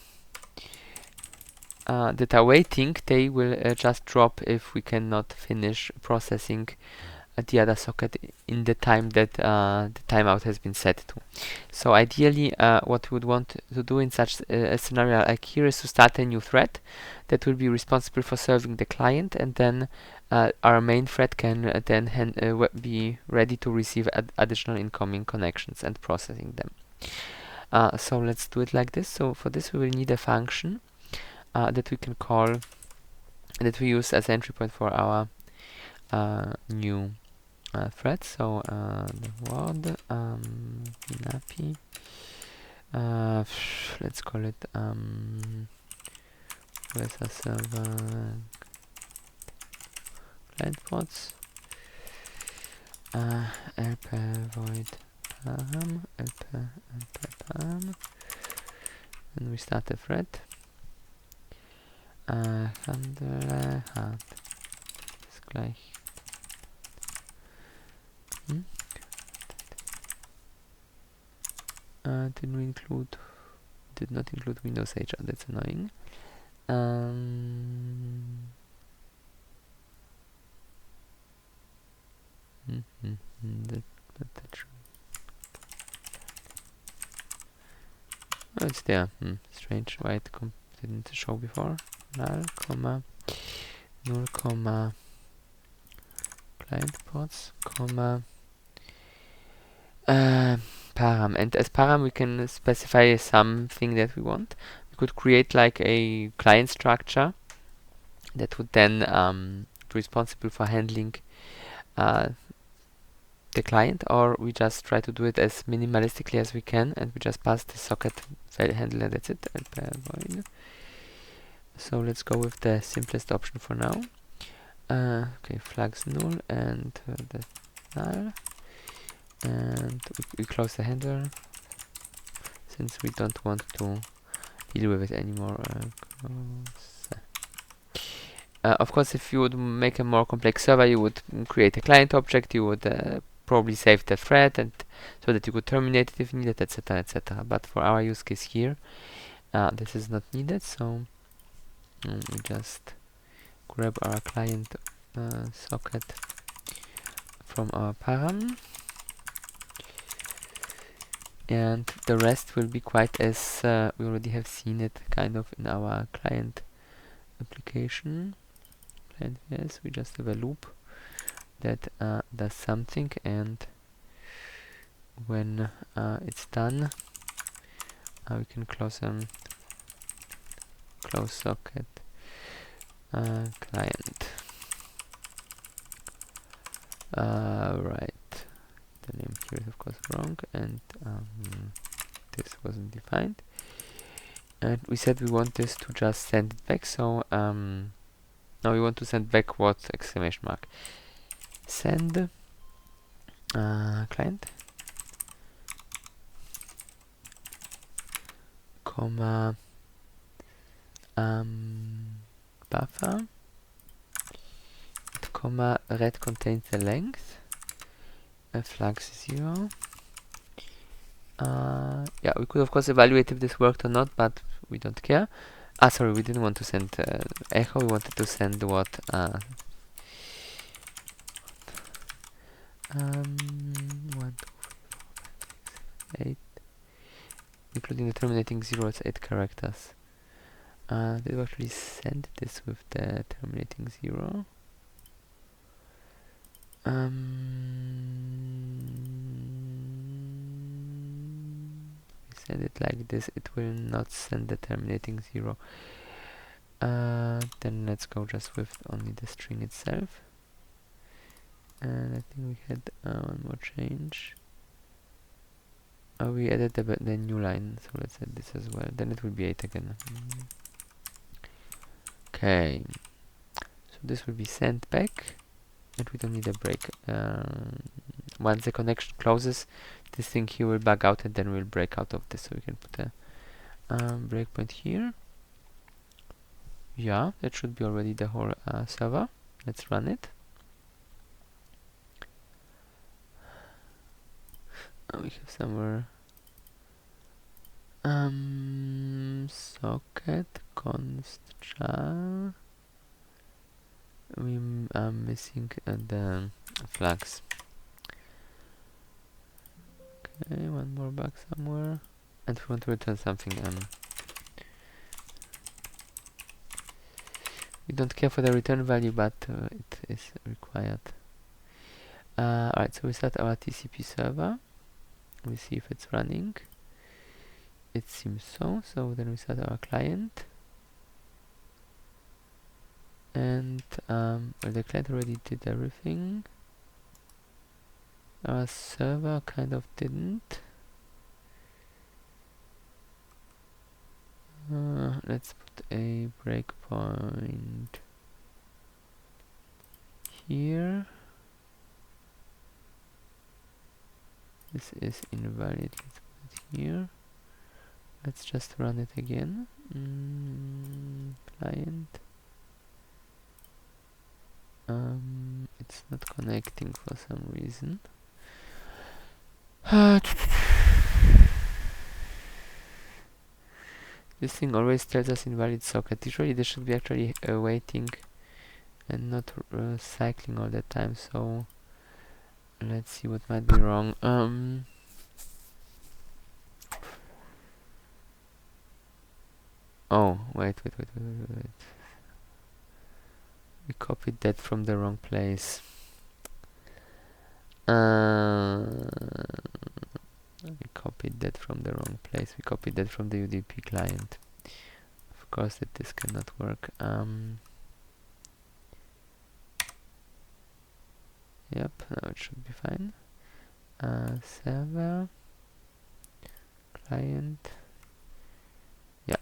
that are waiting, they will just drop if we cannot finish processing the other socket in the time that the timeout has been set to. So ideally, what we would want to do in such a scenario like here is to start a new thread that will be responsible for serving the client, and then our main thread can then be ready to receive additional incoming connections and processing them. So let's do it like this. So for this we will need a function that we can call, that we use as entry point for our new thread. So the word inapi, let's call it RSA server client ports, lp void param, lp param, and we start a thread. Handle hat ist gleich did not include Windows HR, that's annoying. that oh, it's there. Strange why it didn't show before. Null, comma, null, comma, client ports, comma, param. And as param, we can specify something that we want. We could create like a client structure that would then be responsible for handling the client, or we just try to do it as minimalistically as we can, and we just pass the socket file handler. That's it. So let's go with the simplest option for now. Okay, flags null and the null, and we close the handler since we don't want to deal with it anymore. Of course, if you would make a more complex server, you would create a client object. You would probably save the thread, and so that you could terminate it if needed, etc., etc. But for our use case here, this is not needed. So we just grab our client socket from our param, and the rest will be quite as we already have seen it kind of in our client application. And yes, we just have a loop that does something, and when it's done, we can close close socket client. Right, the name here is of course wrong, and this wasn't defined. And we said we want this to just send it back, so now we want to send back what? Exclamation mark. Send client, comma, buffer, comma, red contains the length, flags 0. Yeah, we could of course evaluate if this worked or not, but we don't care. Sorry, we didn't want to send echo, we wanted to send what 1, 2, 3, 4, 5, 6, 7, 8, including the terminating 0, it's 8 characters. Did we actually send this with the terminating 0? Send it like this, it will not send the terminating 0. Then let's go just with only the string itself. And I think we had one more change. We added the new line, so let's add this as well. Then it will be 8 again. Okay, so this will be sent back, and we don't need a break. Once the connection closes, this thing here will bug out, and then we'll break out of this. So we can put a breakpoint here. Yeah, that should be already the whole server. Let's run it. We have somewhere socket const char. We are missing the flags. Okay, one more bug somewhere, and we want to return something. We don't care for the return value, but it is required. Alright, so we start our TCP server. We see if it's running. It seems so. So then we start our client. And well, the client already did everything. Our server kind of didn't. Let's put a breakpoint here. This is invalid. Let's put it here. Let's just run it again. Client. It's not connecting for some reason. This thing always tells us invalid socket. Usually this should be actually waiting and not cycling all the time. So let's see what might be wrong. Oh, wait. We copied that from the wrong place. We copied that from the wrong place. We copied that from the UDP client. Of course, that this cannot work. Yep, now it should be fine. Server, client. Yeah.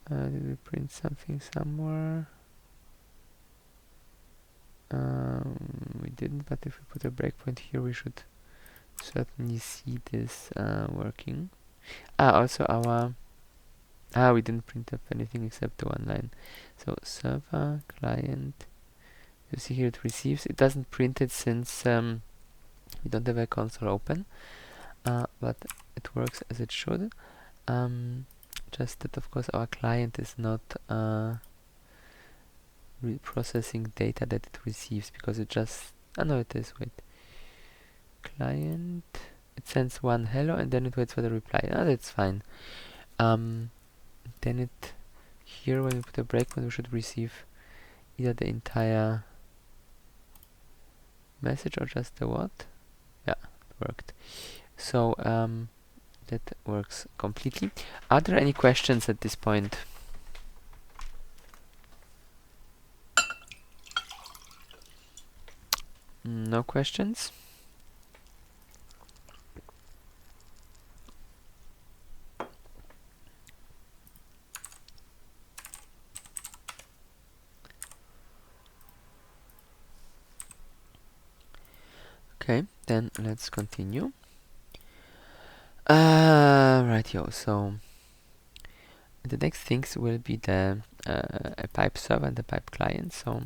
Did we print something somewhere? We didn't, but if we put a breakpoint here, we should certainly see this working. Also our we didn't print up anything except the one line. So server, client, you see here it receives. It doesn't print it since we don't have a console open, but it works as it should. Just that of course our client is not processing data that it receives, because it just, no it is, wait, client, it sends one hello and then it waits for the reply. That's fine. Then it, here when we put a breakpoint, we should receive either the entire message or just the what. Yeah, it worked. So that works completely. Are there any questions at this point? No questions? Okay, then let's continue. Rightio, so the next things will be the a pipe server and the pipe client. So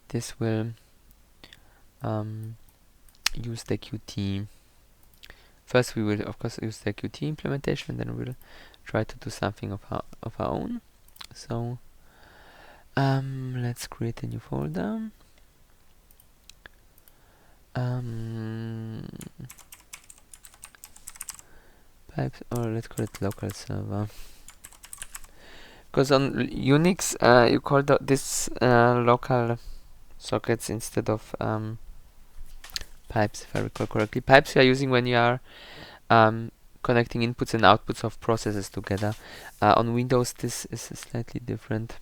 this will use the Qt. First we will of course use the Qt implementation, and then we'll try to do something of our own. So let's create a new folder. Pipes, or let's call it local server. Because on Unix you call this local sockets instead of pipes, if I recall correctly. Pipes you are using when you are connecting inputs and outputs of processes together. On Windows this is slightly different.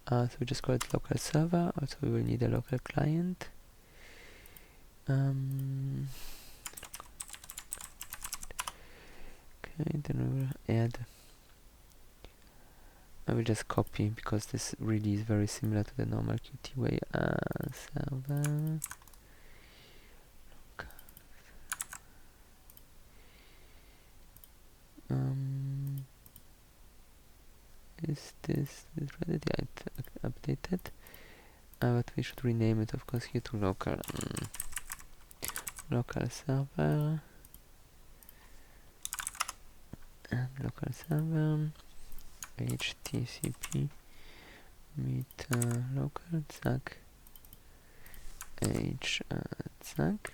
So we just call it local server. Also we will need a local client. Okay, then we will add, I will just copy, because this really is very similar to the normal Qt way. Server. Is this ready? Yeah, it updated. But we should rename it, of course, here to local. Local server. And local server. HTTP meet local zack zack.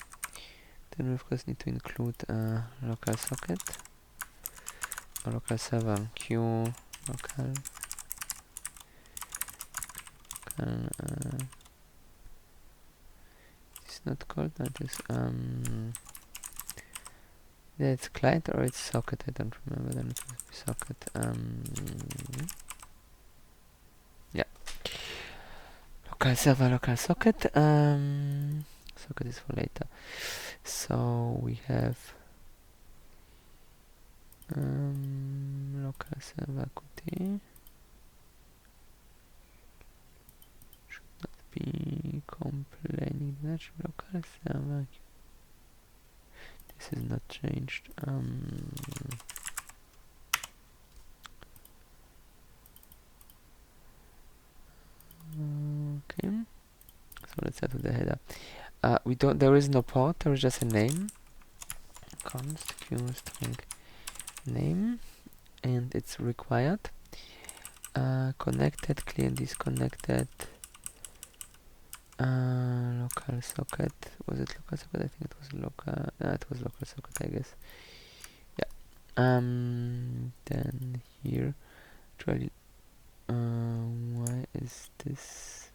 Then we of course need to include local socket, or local server q local it's not called that, is yeah, it's client or it's socket, I don't remember. Then it will be socket. Yeah, local server, local socket. Socket is for later. So we have local server Qt should not be complaining that local server. This is not changed. Okay, so let's start with the header. There is no port, there is just a name. Const q string name, and it's required. connected, client disconnected, local socket. Was it local socket? I think it was local. It was local socket, I guess. Yeah. Then here, try. Why is this?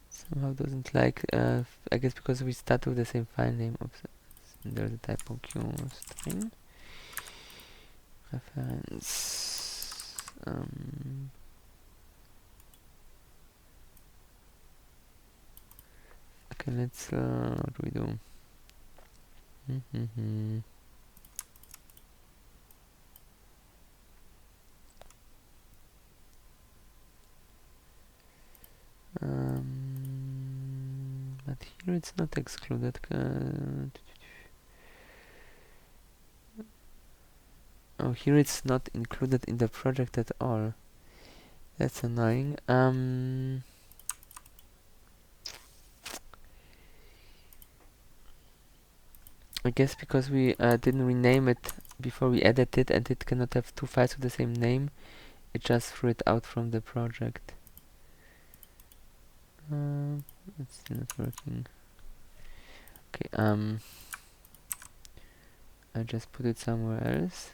Somehow doesn't like. I guess because we start with the same file name. Oops. There's a typo q string reference. Okay, let's what do we do? But here it's not excluded. Oh, here it's not included in the project at all. That's annoying. I guess because we didn't rename it before we added it, and it cannot have two files with the same name, it just threw it out from the project. It's still not working. Okay, I just put it somewhere else.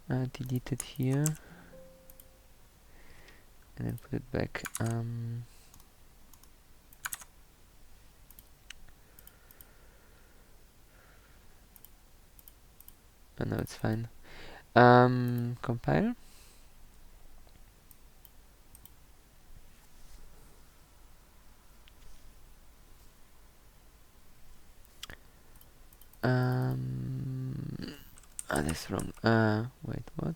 Delete it here. And then put it back. Oh no, it's fine. Compile. That's wrong. Wait, what?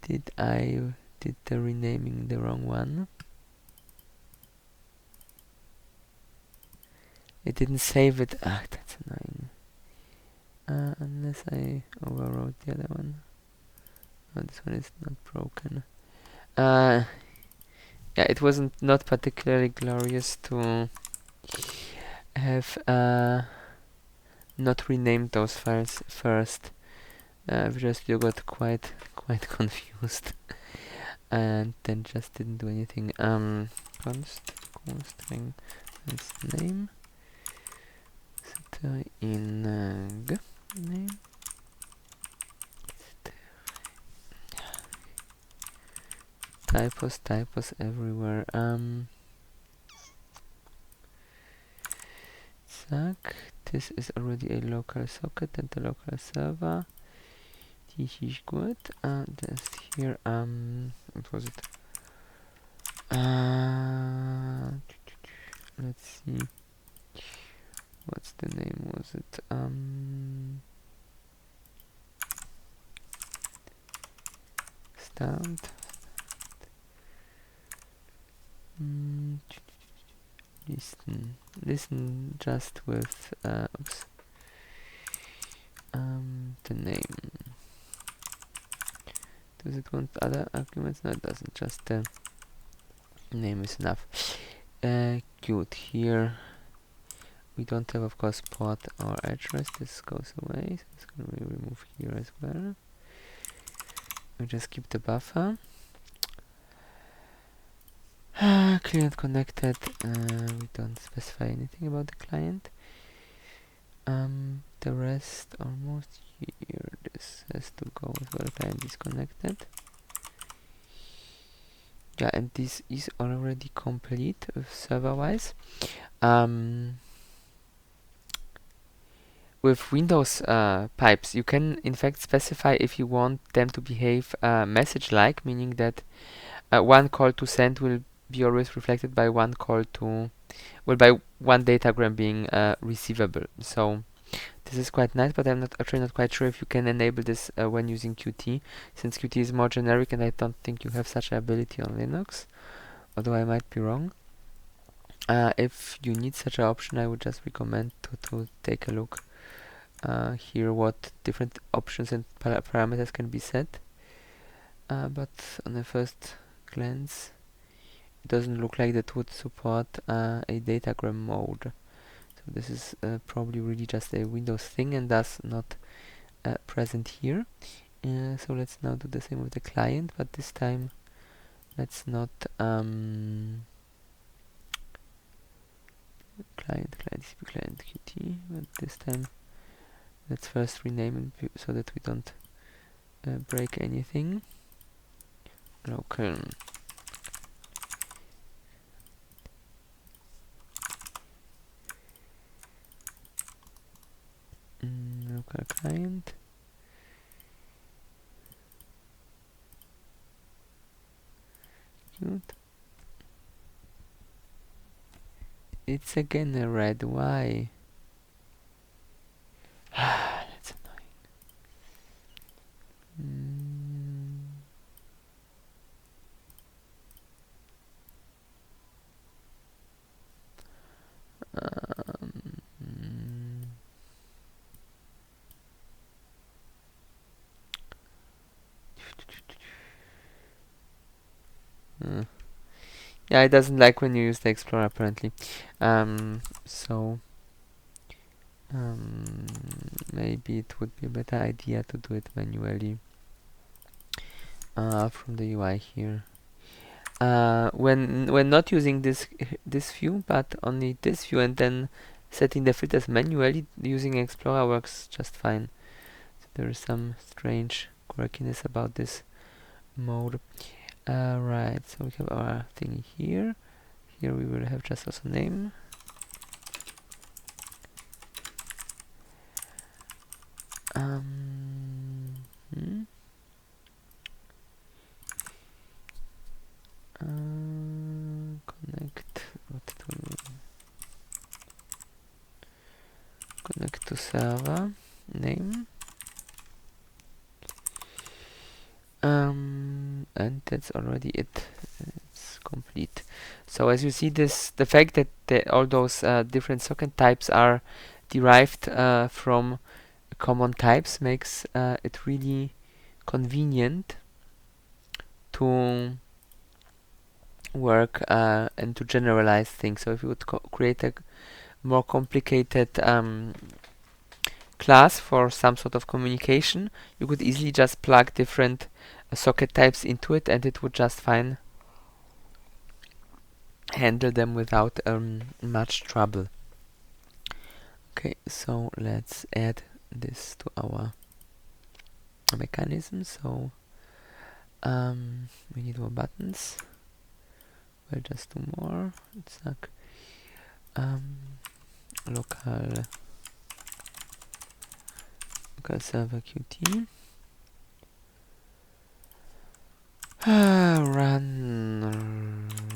Did I did the renaming the wrong one? It didn't save it. Ah, that's annoying. Unless I overwrote the other one. Oh, this one is not broken. Yeah, it wasn't not particularly glorious to have not renamed those files first. Visual Studio got quite confused and then just didn't do anything. Const string name in name typos everywhere. Zack, this is already a local socket and the local server. This is good. Just here, what was it? Let's see. What's the name? Was it start? Listen just with oops. The name. Does it want other arguments? No, it doesn't. Just the name is enough. Good. Here we don't have, of course, port or address. This goes away. So it's going to be removed here as well. We just keep the buffer. Client connected. We don't specify anything about the client. The rest almost here. This has to go as well. Client disconnected. Yeah, and this is already complete server-wise. With Windows pipes, you can in fact specify if you want them to behave message-like, meaning that one call to send will be always reflected by one call to, well, by one datagram being receivable. So this is quite nice, but I'm actually not quite sure if you can enable this when using Qt, since Qt is more generic, and I don't think you have such ability on Linux, although I might be wrong. If you need such an option, I would just recommend to take a look here what different options and parameters can be set. But on the first glance, doesn't look like that would support a datagram mode. So this is probably really just a Windows thing and thus not present here. So let's now do the same with the client, but this time let's not client TCP client Qt, but this time let's first rename it so that we don't break anything. Local local client. Cute. It's again a red. Why? That's annoying. Yeah, it doesn't like when you use the Explorer apparently. So maybe it would be a better idea to do it manually from the UI here. When not using this view, but only this view, and then setting the filters manually, using Explorer works just fine. So there is some strange quirkiness about this mode. Right, so we have our thing here. Here we will have just also name. Connect. Connect to server name. And that's already it. It's complete. So as you see, the fact that all those different socket types are derived from common types makes it really convenient to work and to generalize things. So if you would create a more complicated class for some sort of communication, you could easily just plug different socket types into it and it would just fine handle them without much trouble. Okay, so let's add this to our mechanism. So we need more buttons. We'll just do more. It's like local server Qt. Run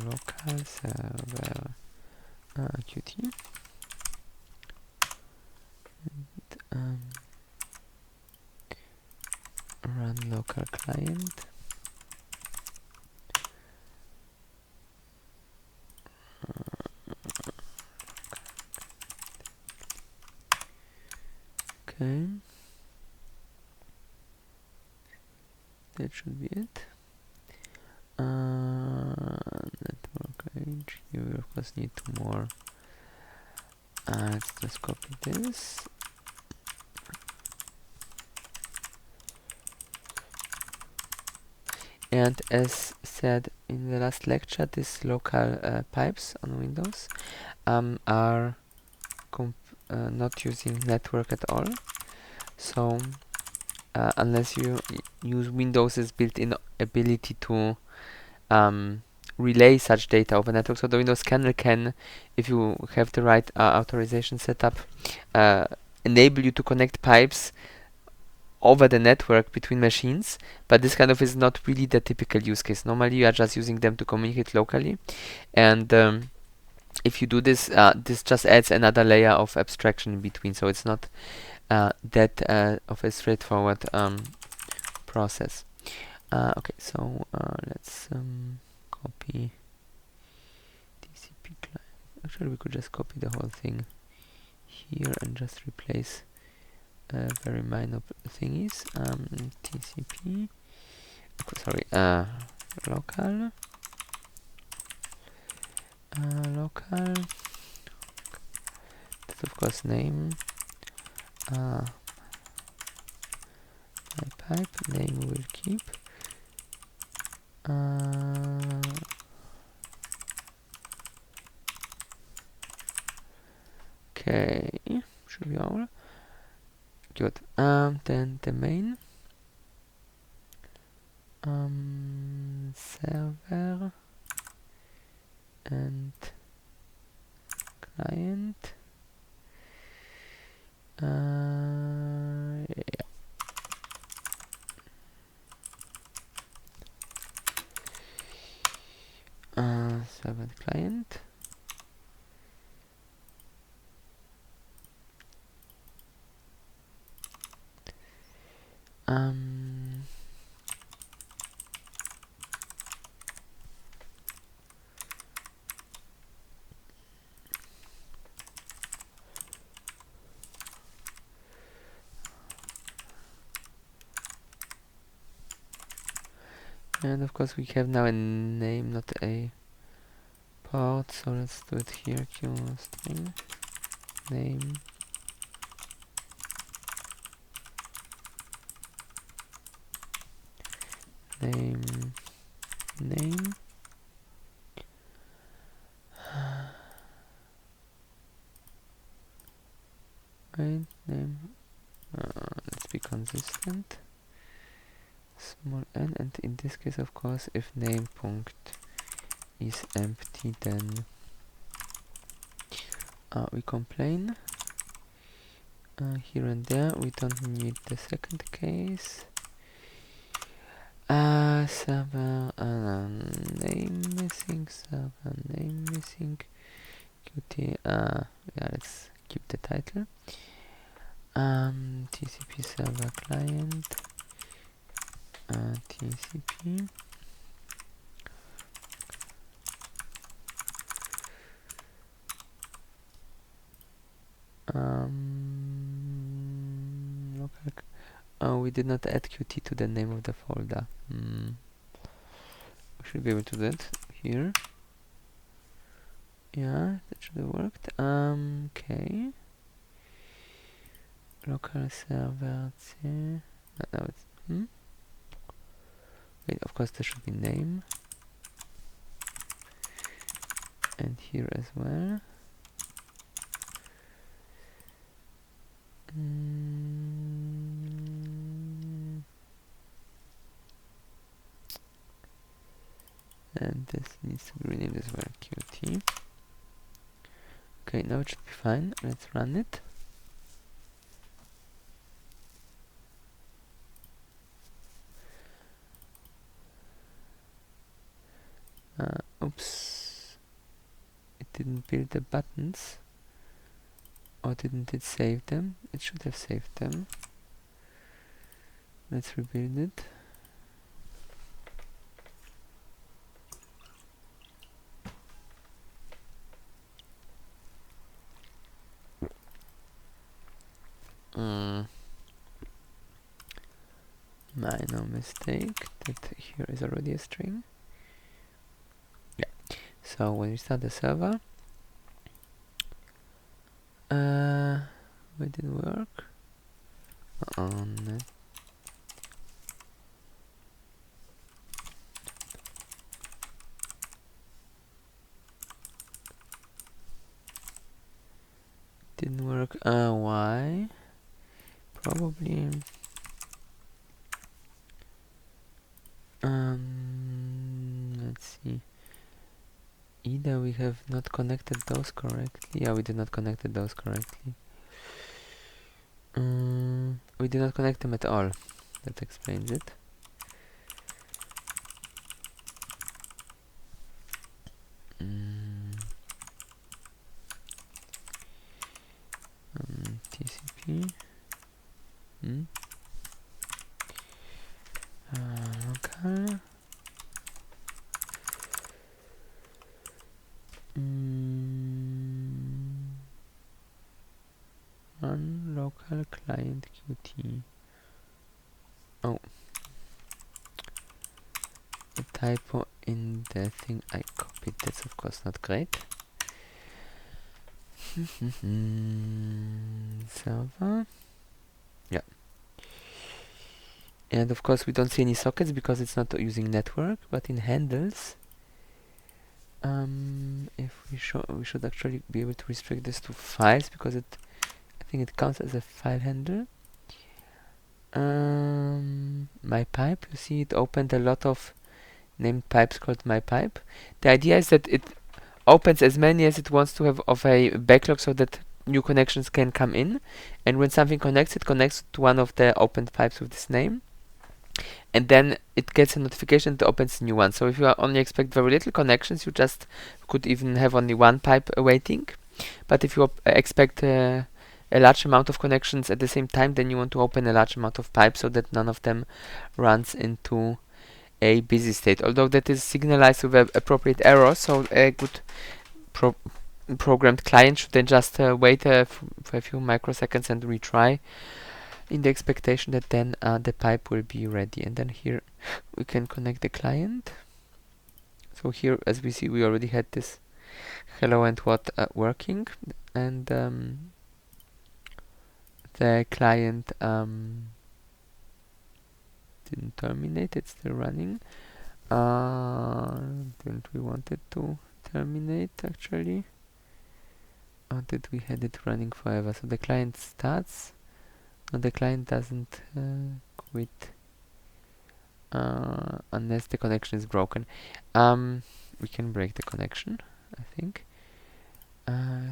local server Qt. And, run local client. Okay. That should be it. Network range. You will of course need two more. Let's just copy this. And as said in the last lecture, these local pipes on Windows are not using network at all. So unless you use Windows's built-in ability to relay such data over network, so the Windows kernel can, if you have the right authorization set up, enable you to connect pipes over the network between machines, but this kind of is not really the typical use case. Normally you are just using them to communicate locally, and if you do this, this just adds another layer of abstraction in between, so it's not that of a straightforward process. Okay, so let's copy TCP client. Actually, we could just copy the whole thing here and just replace very minor thingies. TCP. Sorry, local local, that's of course name, my pipe name will keep. Okay, should be all good. Then the main server and client. Yeah. Server and client. And of course we have now a name, not a port, so let's do it here, qstring name. Name. Right, name. Let's be consistent. Small n, and in this case, of course, if name punct is empty, then we complain. Here and there, we don't need the second case. Server name missing, server name missing, qt, yeah, let's keep the title. TCP server client, TCP. Local. We did not add qt to the name of the folder. We should be able to do that here. Yeah, that should have worked. Okay. Local server. No, it's wait, of course there should be name. And here as well. And this needs to be renamed as well, qt. Okay, now it should be fine. Let's run it. Oops. It didn't build the buttons. Or didn't it save them? It should have saved them. Let's rebuild it. Minor mistake, that here is already a string. Yeah. So when we start the server, it didn't work. Didn't work. Why? Probably. Let's see. Either we have not connected those correctly. Yeah, we did not connect those correctly. We did not connect them at all. That explains it. TCP. Local. Run local client qt. Oh, a typo in the thing I copied. repeat. That's of course not great. Server. Yeah. And of course we don't see any sockets because it's not using network, but in handles, if we should actually be able to restrict this to files because I think it counts as a file handle. My pipe, you see it opened a lot of named pipes called my pipe. The idea is that it opens as many as it wants to have of a backlog so that new connections can come in, and when something connects, it connects to one of the opened pipes with this name, and then it gets a notification that opens a new one. So if you only expect very little connections, you just could even have only one pipe waiting. But if you expect a large amount of connections at the same time, then you want to open a large amount of pipes so that none of them runs into a busy state. Although that is signalized with an appropriate error, so a good programmed client should then just wait for a few microseconds and retry, in the expectation that then the pipe will be ready. And then here we can connect the client. So here, as we see, we already had this hello and what working, and the client didn't terminate, it's still running. Didn't we want it to terminate actually? Or did we had it running forever? So the client starts, and the client doesn't quit unless the connection is broken. We can break the connection, I think.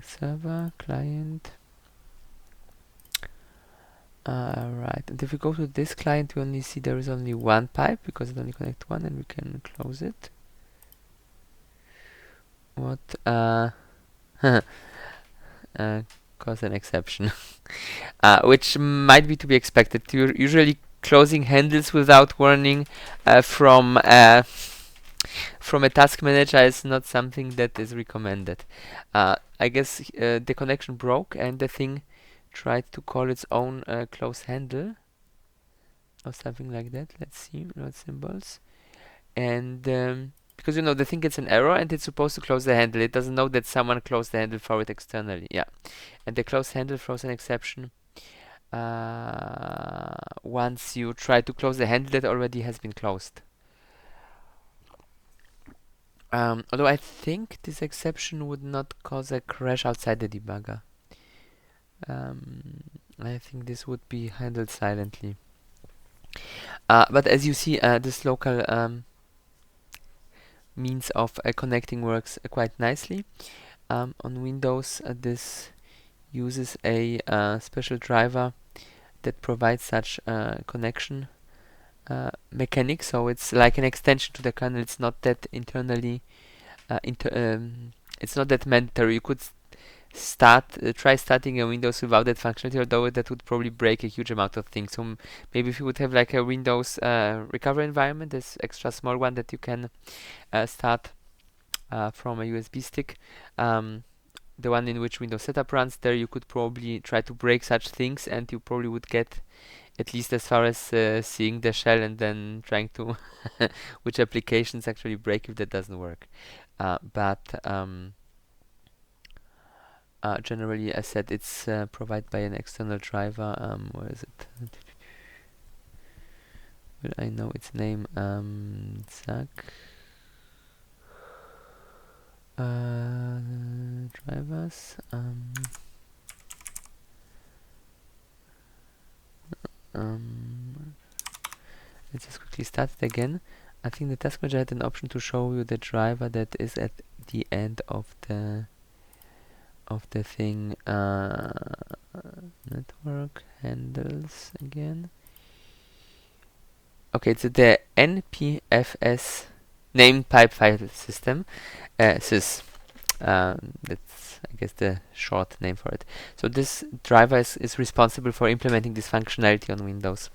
Server, client. Right, and if we go to this client, we only see there is only one pipe because it only connects one, and we can close it. What? Cause an exception, which might be to be expected. Usually closing handles without warning from a task manager is not something that is recommended. I guess the connection broke and the thing tried to call its own close handle or something like that. Let's see, load symbols. And because the thing gets an error and it's supposed to close the handle, it doesn't know that someone closed the handle for it externally. Yeah, and the close handle throws an exception once you try to close the handle that already has been closed. Although I think this exception would not cause a crash outside the debugger. I think this would be handled silently. But as you see, this local means of connecting works quite nicely. On Windows, this uses a special driver that provides such connection mechanics. So it's like an extension to the kernel. It's not that internally. It's not that mandatory. You could try starting a Windows without that functionality, although that would probably break a huge amount of things. So maybe if you would have like a Windows recovery environment, this extra small one that you can start from a USB stick, the one in which Windows Setup runs, there you could probably try to break such things, and you probably would get at least as far as seeing the shell and then trying to which applications actually break if that doesn't work. But generally, as said, it's provided by an external driver. Where is it? Will I know its name? Zack. Drivers. Let's just quickly start it again. I think the task manager had an option to show you the driver that is at the end of the thing. Network handles again. Okay, it's the NPFS named pipe file system. Sys. That's, I guess, the short name for it. So this driver is responsible for implementing this functionality on Windows.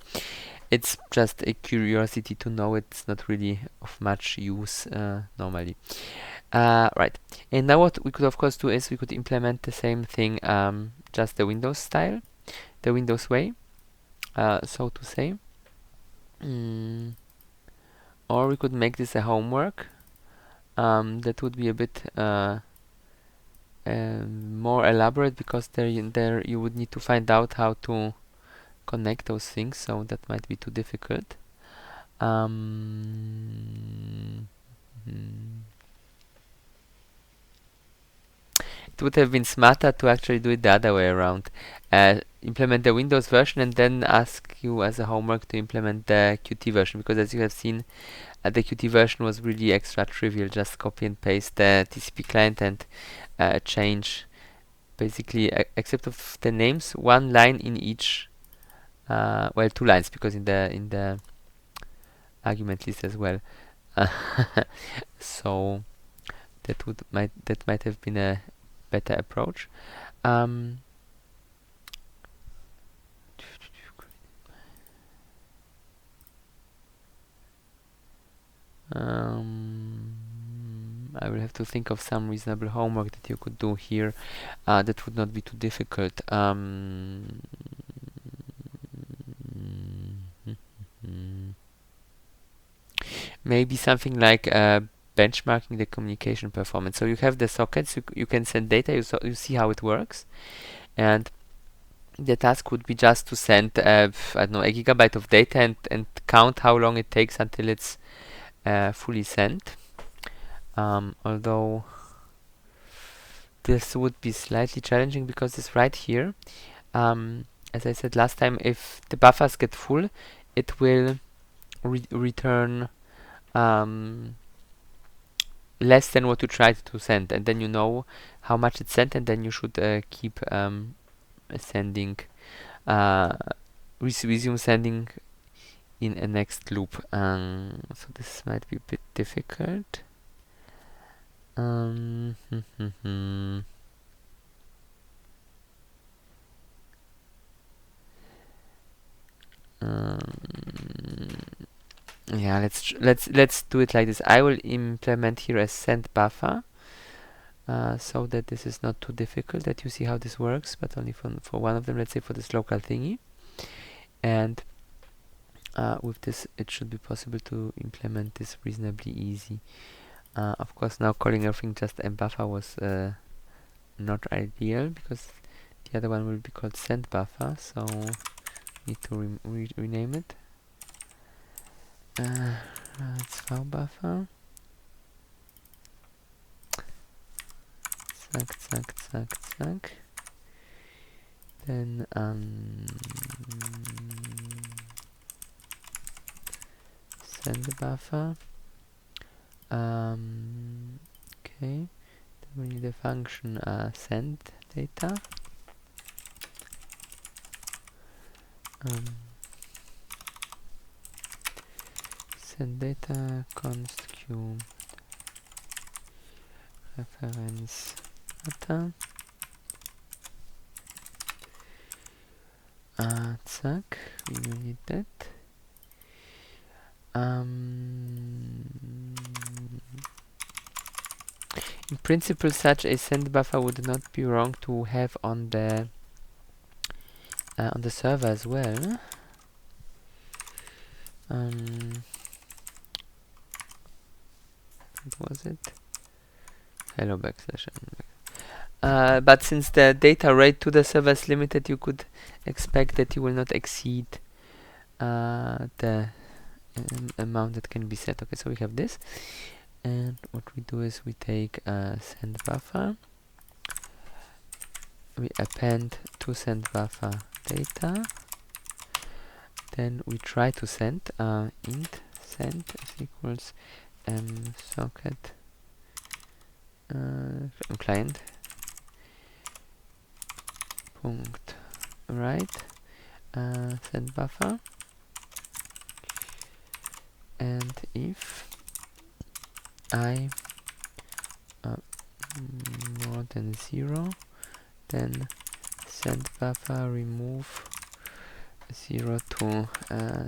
It's just a curiosity to know. It's not really of much use normally. Right, and now what we could of course do is we could implement the same thing, just the Windows style, the Windows way, so to say. Or we could make this a homework. that would be a bit more elaborate, because there you would need to find out how to connect those things, so that might be too difficult. It would have been smarter to actually do it the other way around. Implement the Windows version and then ask you as a homework to implement the Qt version, because as you have seen, the Qt version was really extra trivial. Just copy and paste the TCP client and change basically, except of the names, one line in each. Well, two lines, because in the argument list as well. So that might have been a better approach. I will have to think of some reasonable homework that you could do here that would not be too difficult. Maybe something like benchmarking the communication performance. So you have the sockets, you can send data, you see how it works, and the task would be just to send I don't know, a gigabyte of data and count how long it takes until it's fully sent. Although this would be slightly challenging, because it's right here. As I said last time, if the buffers get full, it will return less than what you tried to send, and then you know how much it sent, and then you should keep sending, resume sending in a next loop. So this might be a bit difficult. Yeah, let's do it like this. I will implement here a send buffer, so that this is not too difficult, that you see how this works, but only for one of them, let's say for this local thingy. And with this, it should be possible to implement this reasonably easy. Of course, now calling everything just mbuffer was not ideal, because the other one will be called send buffer, so need to rename it. It's file buffer. Zack. Then send buffer. Okay. Then we need a function send data. Send data const q reference data. Zack, we will need that. In principle, such a send buffer would not be wrong to have on the server as well. What was it? Hello backslash. But since the data rate to the server is limited, you could expect that you will not exceed the amount that can be set. Okay, so we have this, and what we do is we take send buffer, we append to send buffer data, then we try to send int send is equals socket client punct write send buffer, and if I more than 0, then send buffer remove 0 to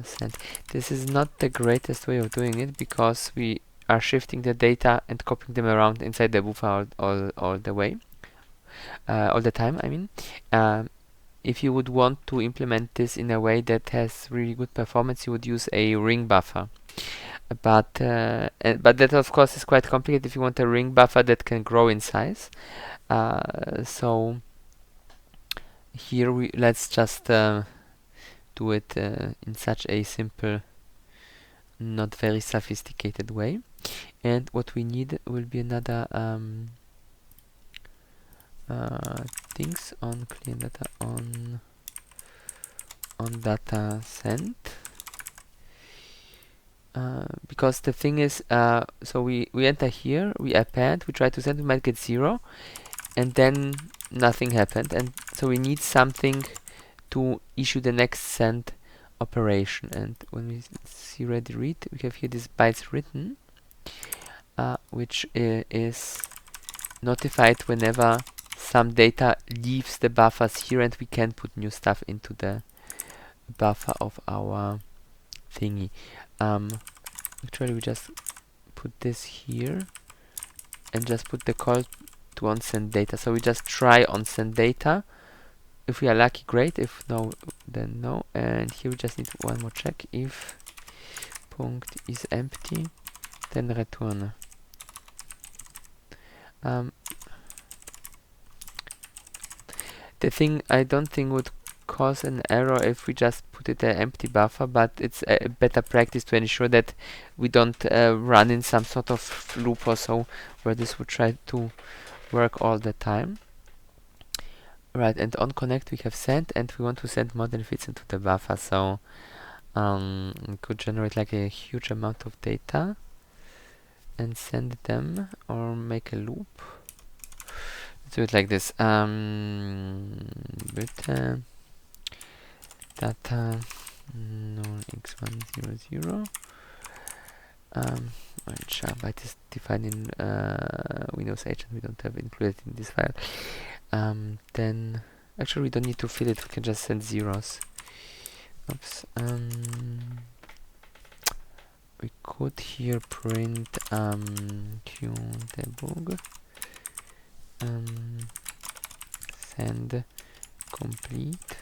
send. This is not the greatest way of doing it, because we are shifting the data and copying them around inside the buffer all the way, all the time, I mean. If you would want to implement this in a way that has really good performance, you would use a ring buffer. But but that of course is quite complicated if you want a ring buffer that can grow in size. So here let's just do it in such a simple, not very sophisticated way. And what we need will be another things on clean data on data send. Because the thing is, so we enter here, we append, we try to send, we might get 0, and then nothing happened, and so we need something to issue the next send operation. And when we see ready read, we have here this bytes written, which is notified whenever some data leaves the buffers here, and we can put new stuff into the buffer of our thingy. Actually, we just put this here and just put the call to onSend data. So we just try onSend data. If we are lucky, great. If no, then no. And here we just need one more check. If punct is empty, then return. The thing I don't think would cause an error if we just put it an empty buffer, but it's a better practice to ensure that we don't run in some sort of loop or so where this would try to work all the time. Right, and on connect we have send, and we want to send more than fits into the buffer, so we could generate like a huge amount of data and send them, or make a loop. Let's do it like this. Bitte data 0x100. Which byte is defined in Windows 8 and we don't have included in this file. Then actually we don't need to fill it, we can just send zeros. Oops. We could here print qdebug send complete.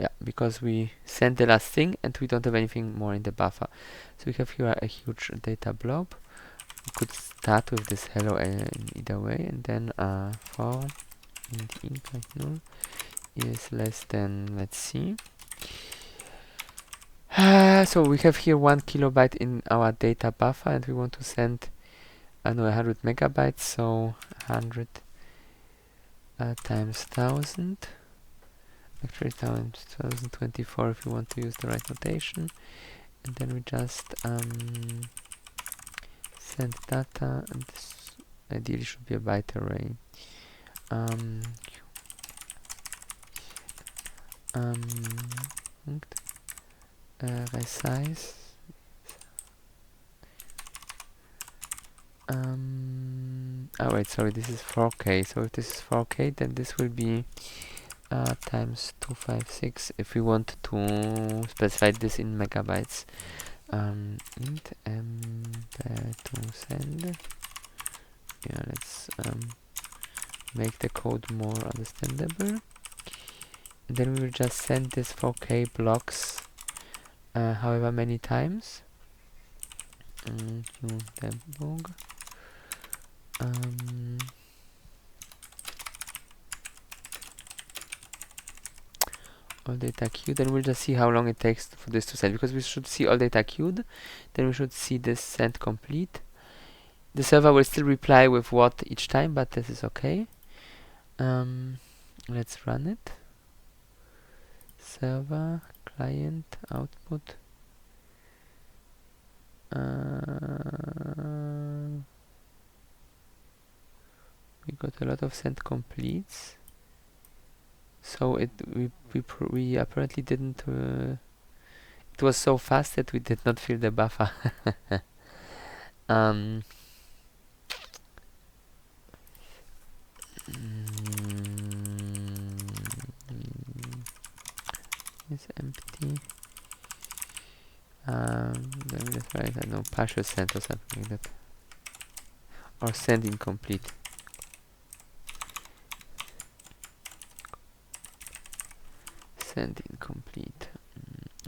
Yeah, because we sent the last thing and we don't have anything more in the buffer. So we have here a huge data blob. We could start with this hello in either way, and then for int null is less than, let's see. So we have here 1 kilobyte in our data buffer, and we want to send 100 megabytes, so 100 times 1000. Actually times 1024 if you want to use the right notation. And then we just send data, and this ideally should be a byte array. Resize. Oh wait, sorry, this is 4K. So if this is 4K, then this will be times 256 if we want to specify this in megabytes. Int to send. Yeah, let's make the code more understandable. And then we will just send this 4K blocks however many times. Qdebug. All data queued, then we'll just see how long it takes for this to send, because we should see all data queued, then we should see this send complete. The server will still reply with what each time, but this is okay. Let's run it. Server, client, output. We got a lot of send completes. So we apparently didn't. It was so fast that we did not fill the buffer. It's empty. Let me just write, I don't know, partial send or something like that, or send incomplete. Send incomplete.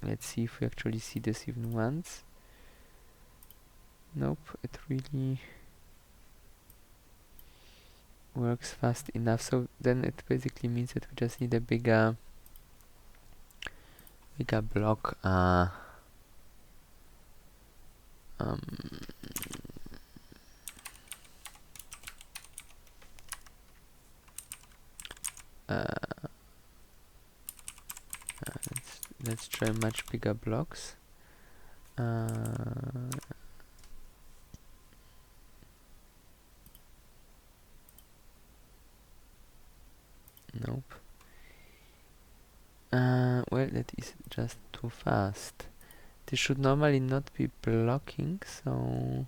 Let's see if we actually see this even once. Nope, it really works fast enough. So then it basically means that we just need a bigger block. Um, uh, let's try much bigger blocks. Nope. Well, that is just too fast. This should normally not be blocking, so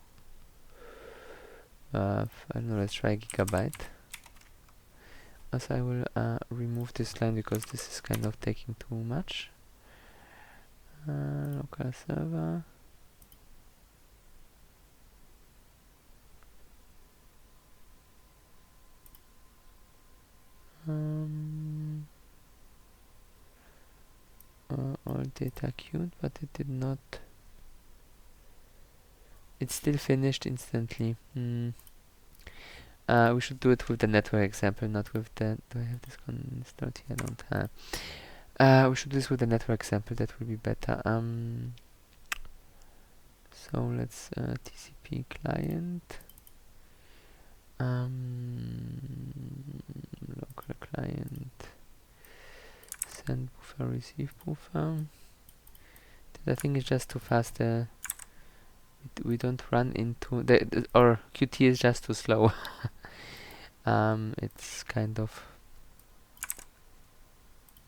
I don't know, let's try gigabyte. Also, I will remove this line because this is kind of taking too much. Local server. All data queued, but it did not. It still finished instantly. We should do it with the network example, not with the. Do I have this one installed here? I don't have. We should do this with the network example. That will be better. So let's TCP client. Local client. Send buffer, receive buffer. I think it's just too fast. We don't run into or Qt is just too slow. It's kind of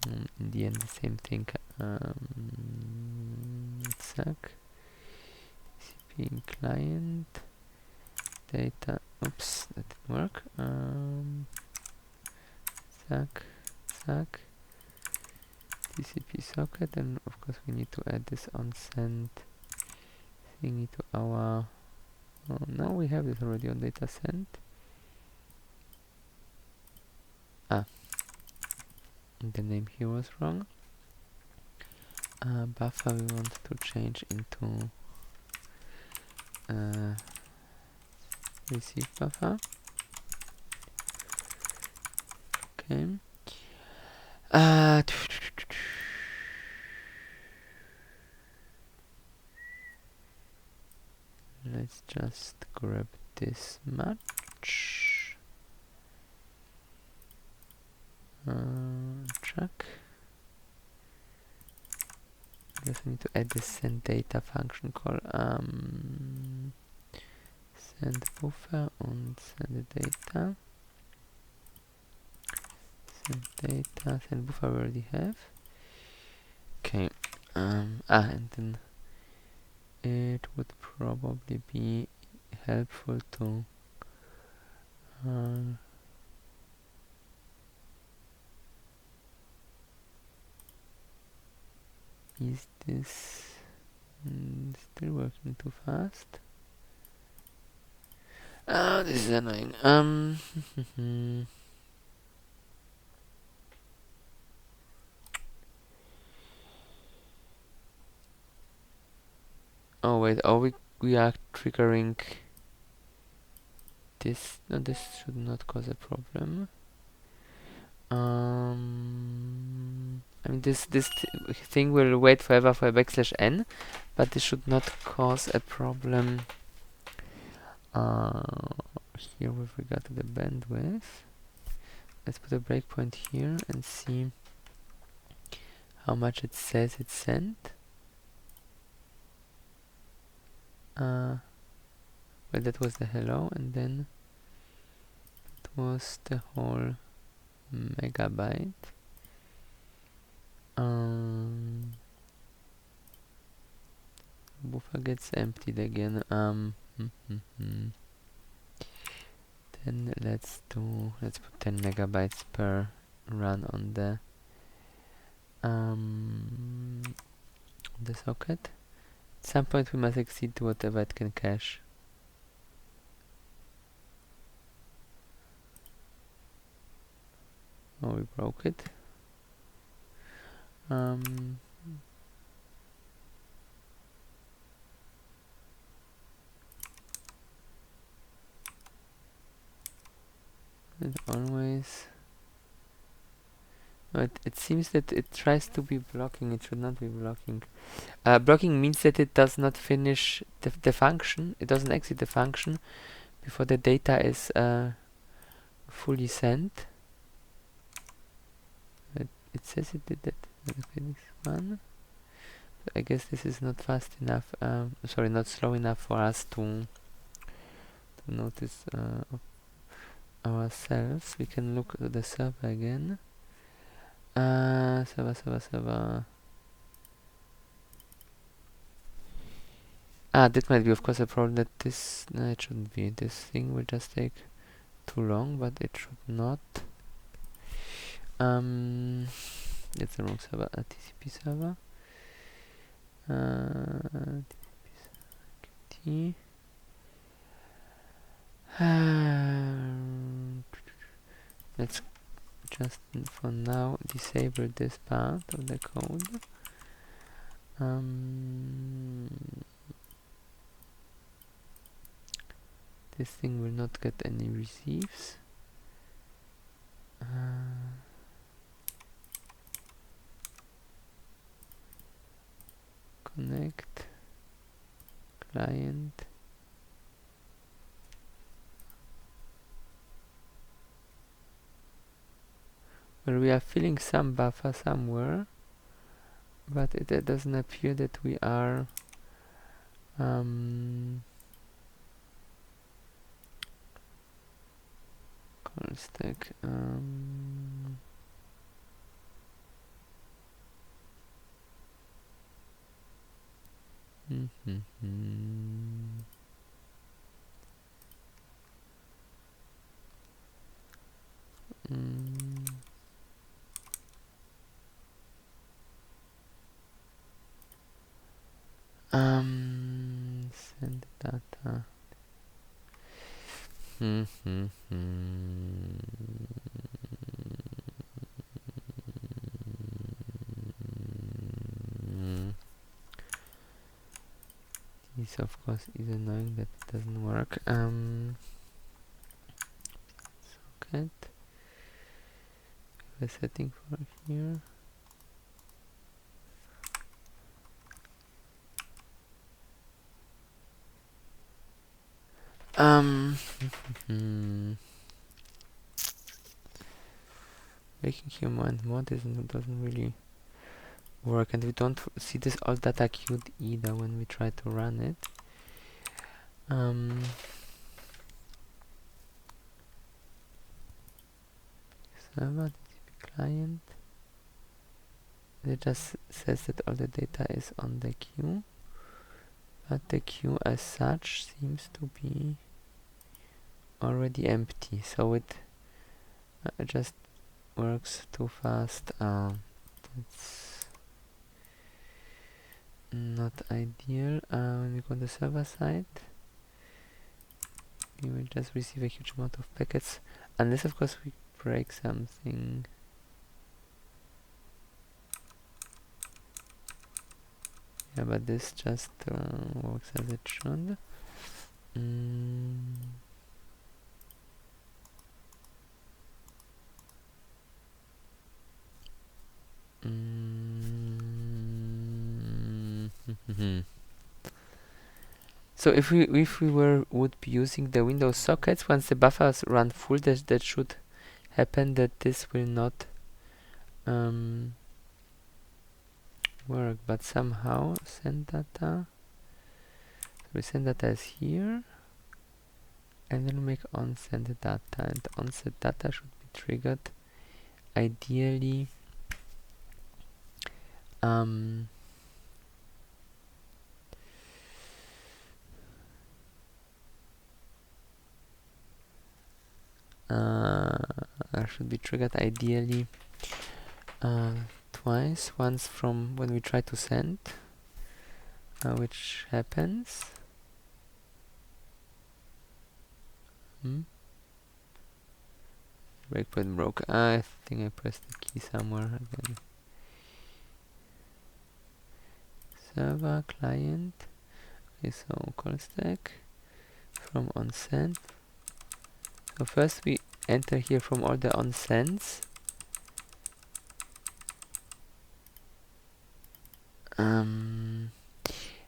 in the end the same thing. Zack TCP client data. Oops, that didn't work. Zack TCP socket, and of course we need to add this on send thingy to our. Oh, now we have this already on data send. The name here was wrong. Buffer we want to change into receive buffer. Okay. Let's just grab this much. Check. Guess we need to add the send data function call. Send buffer and send data. Send buffer we already have. Okay. And then it would probably be helpful to is this still working too fast? This is annoying. Oh wait, we are triggering this. No, this should not cause a problem. I mean this thing will wait forever for a \n, but this should not cause a problem here with regard to the bandwidth. Let's put a breakpoint here and see how much it says it sent. Well, that was the hello, and then it was the whole megabyte. Buffer gets emptied again. Then let's put 10 megabytes per run on the socket. At some point we must exceed whatever it can cache. Oh, we broke it. It always. No, it seems that it tries to be blocking. It should not be blocking. Blocking means that it does not finish the function. It doesn't exit the function before the data is fully sent. It says it did that. Okay, this one. I guess this is not fast enough. Sorry, not slow enough for us to notice ourselves. We can look at the server again. Server. That might be, of course, a problem that this. No, it shouldn't be. This thing will just take too long, but it should not. That's the wrong server. TCP server. TCP let's just for now disable this part of the code. This thing will not get any receives. Connect client. Well, we are filling some buffer somewhere, but it doesn't appear that we are call stack send data. This of course is annoying that it doesn't work. Socket. A setting for here. Making here more and more doesn't really work, and we don't see this all data queued either when we try to run it. Server TCP client. It just says that all the data is on the queue, but the queue as such seems to be already empty, so it just works too fast. That's not ideal. When we go on the server side, we will just receive a huge amount of packets, unless of course we break something. Yeah, but this just works as it should. So if we would be using the Windows sockets, once the buffers run full, that should happen. That this will not work, but somehow send data. So we send data is here, and then make on send data, and on send data should be triggered ideally should be triggered ideally twice. Once from when we try to send, which happens. Breakpoint broke. I think I pressed the key somewhere again. Server client. Okay, so call stack from on send. So first we enter here from all the onsends.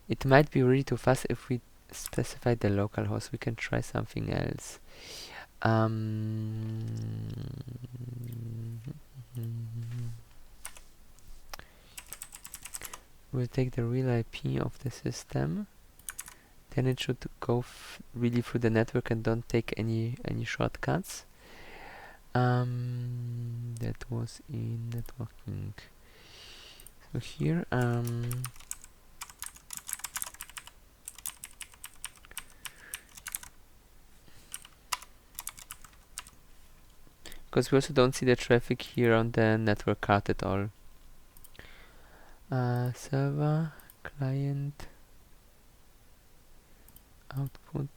It might be really too fast if we specify the localhost. We can try something else. We'll take the real IP of the system. Then it should go really through the network and don't take any shortcuts. That was in networking. So here, because we also don't see the traffic here on the network card at all. Server, client, output,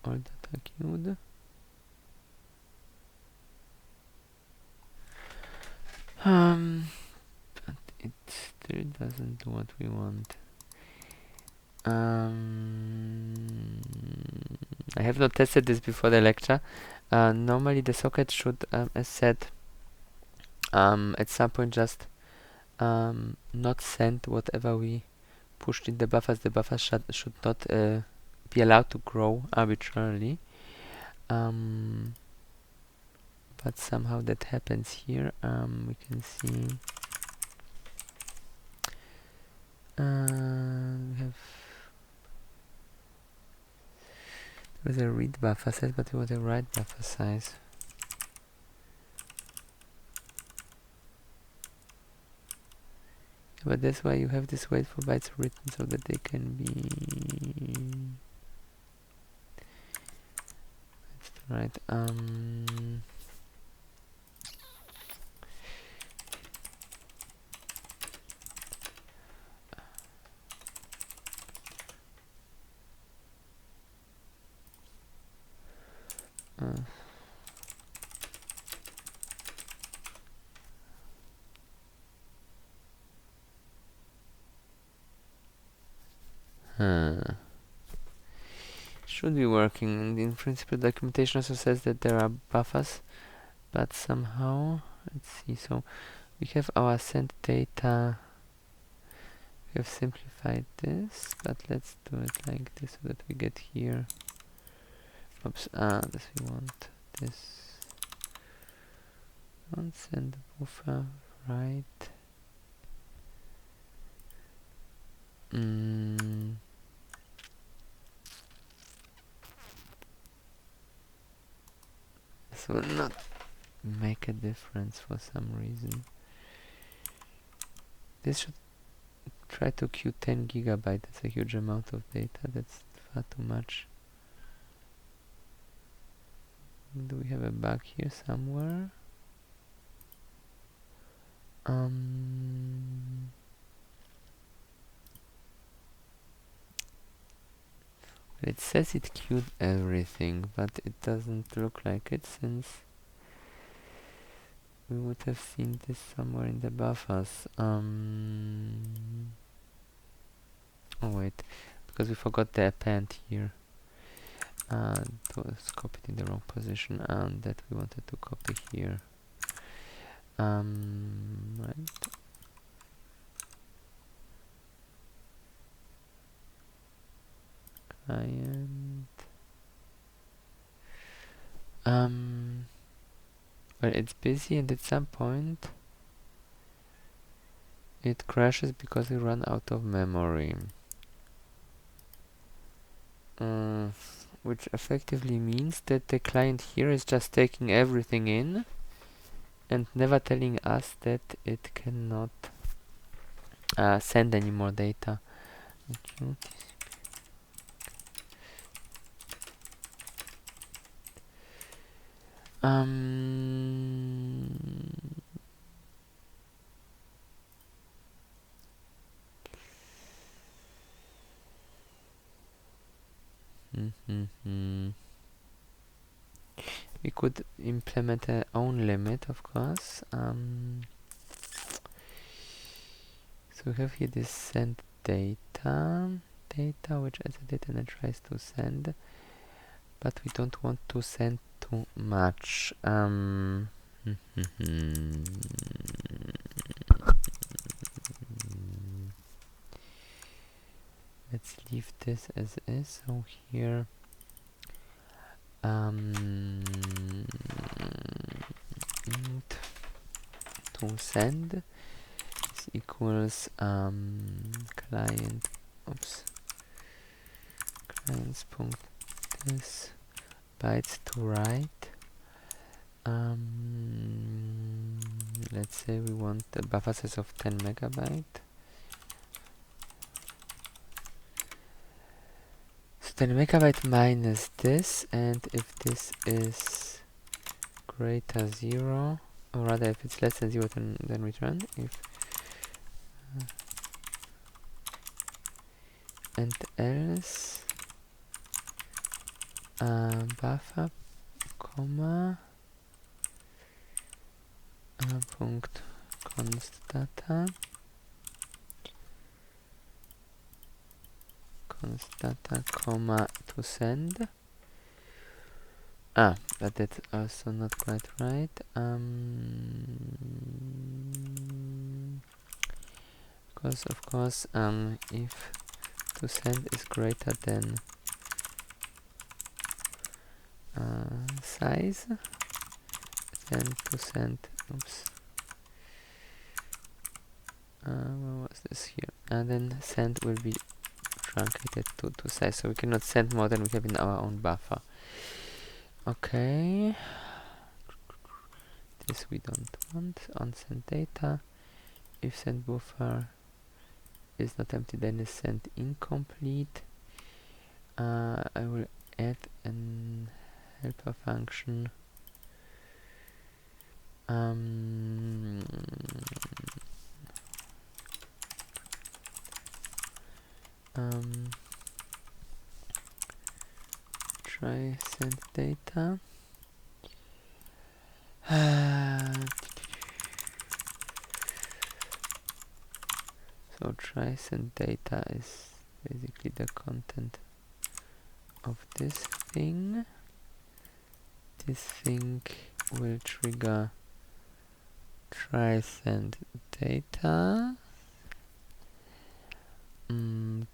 all data queued. But it still doesn't do what we want. I have not tested this before the lecture. Normally the socket should, as said, at some point just not send whatever we pushed in the buffers. The buffers should not be allowed to grow arbitrarily. But somehow that happens here. We can see we have there was a read buffer size, but it was a write buffer size. But that's why you have this wait for bytes written so that they can be. That's right. Should be working, and in principle documentation also says that there are buffers, but somehow, let's see, so we have our send data. We have simplified this, but let's do it like this so that we get here. Oops, this we want this. Don't send the buffer, right? This will not make a difference for some reason. This should try to queue 10 gigabyte. That's a huge amount of data. That's far too much. Do we have a bug here somewhere? It says it queued everything, but it doesn't look like it, since we would have seen this somewhere in the buffers. Oh wait, because we forgot the append here. It was copied in the wrong position, and that we wanted to copy here. Right. Client. Well, it's busy, and at some point it crashes because we run out of memory. Which effectively means that the client here is just taking everything in and never telling us that it cannot send any more data. Okay. We could implement our own limit, of course. So we have here this send data, which as a data net tries to send, but we don't want to send to too much. Let's leave this as is. So here int to send is equals client clients punct this bytes to write. Let's say we want a buffer size of 10 megabyte. So 10 megabyte minus this, and if this is greater 0, or rather if it's less than 0, then return. If and else buffer comma punkt const data comma to send. But that's also not quite right. Because of course if to send is greater than size, then to send where was this here? And then send will be truncated to size, so we cannot send more than we have in our own buffer. Okay, this we don't want. On send data, if send buffer is not empty, then is send incomplete. I will add an helper function. Try send data. So try send data is basically the content of this thing. This thing will trigger try send data.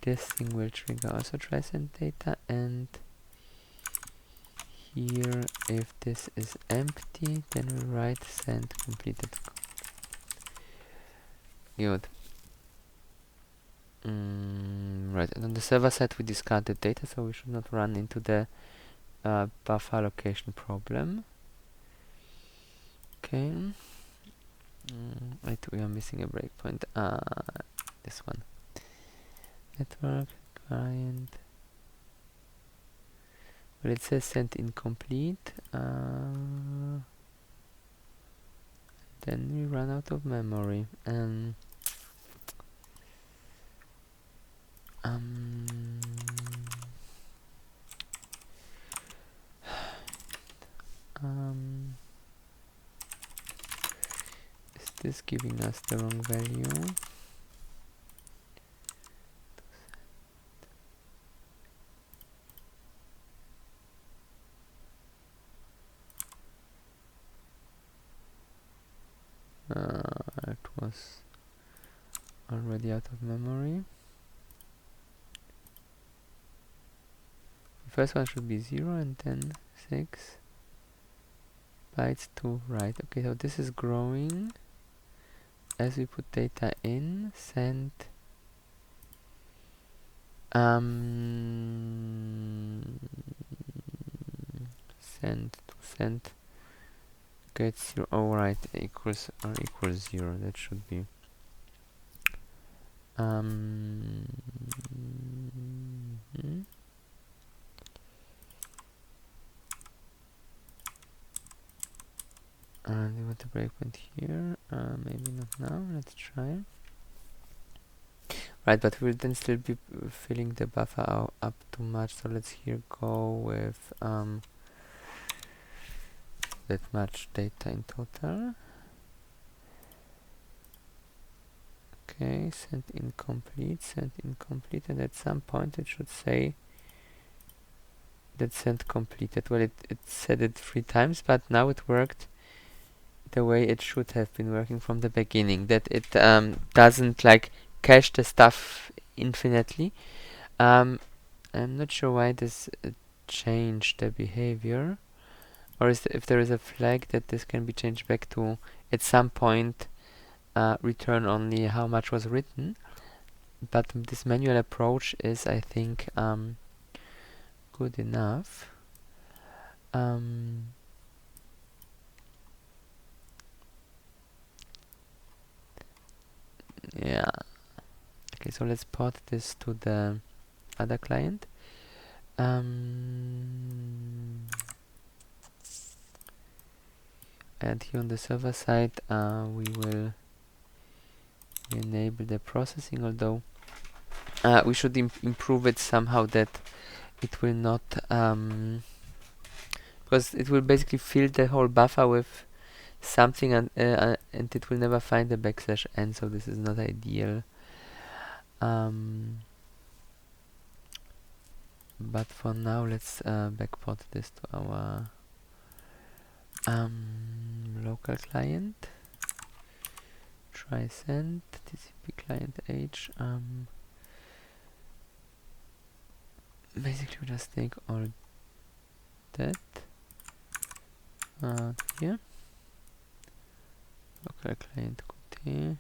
This thing will trigger also try send data, and here if this is empty, then we write send completed. Good. Right, and on the server side we discard the data, so we should not run into the buffer allocation problem. Okay. Wait, we are missing a breakpoint. This one. Network client. Well, it says sent incomplete. Then we run out of memory. Is this giving us the wrong value? It was already out of memory. The first one should be 0 and then 6 bytes to write. Okay, so this is growing as we put data in. Send send gets 0. Oh, right, equals 0. That should be and we want a breakpoint here. Maybe not now. Let's try. Right, but we'll then still be filling the buffer up too much. So let's here go with that much data in total. Okay, send incomplete, and at some point it should say that send completed. Well, it said it 3 times, but now it worked the way it should have been working from the beginning. That it doesn't like cache the stuff infinitely. I'm not sure why this changed the behavior, or if there is a flag that this can be changed back to at some point return only how much was written. But this manual approach is, I think, good enough. Yeah. Okay, so let's port this to the other client. And here on the server side, we will enable the processing, although we should improve it somehow that it will not, because it will basically fill the whole buffer with something, and it will never find the \n, so this is not ideal. But for now, let's backport this to our local client. Try send TCP client H. Basically, we just take all that here. Local client Qt,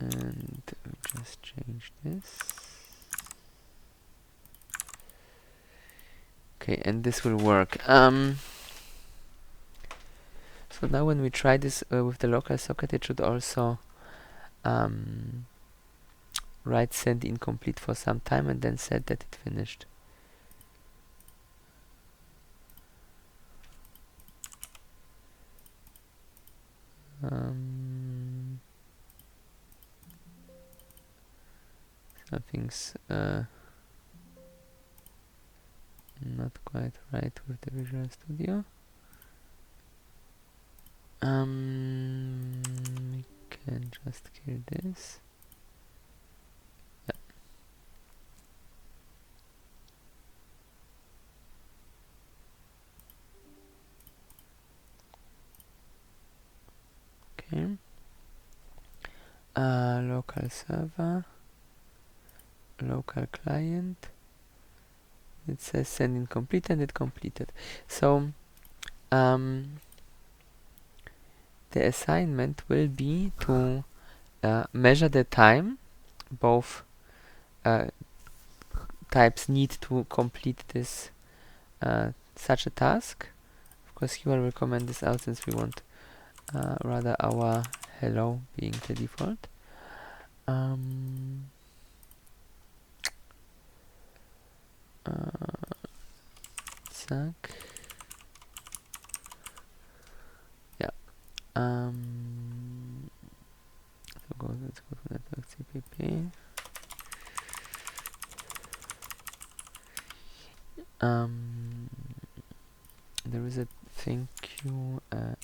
and we just change this. Okay, and this will work. So now when we try this with the local socket, it should also write send incomplete for some time and then said that it finished. Something's not quite right with the Visual Studio. We can just kill this. Yeah. Okay. Local server, local client. It says send incomplete, and it completed. So the assignment will be to measure the time both types need to complete this such a task. Of course, here I will comment this out since we want rather our hello being the default. Zack. Yeah. Let's go to network CPP. There is a thank you. I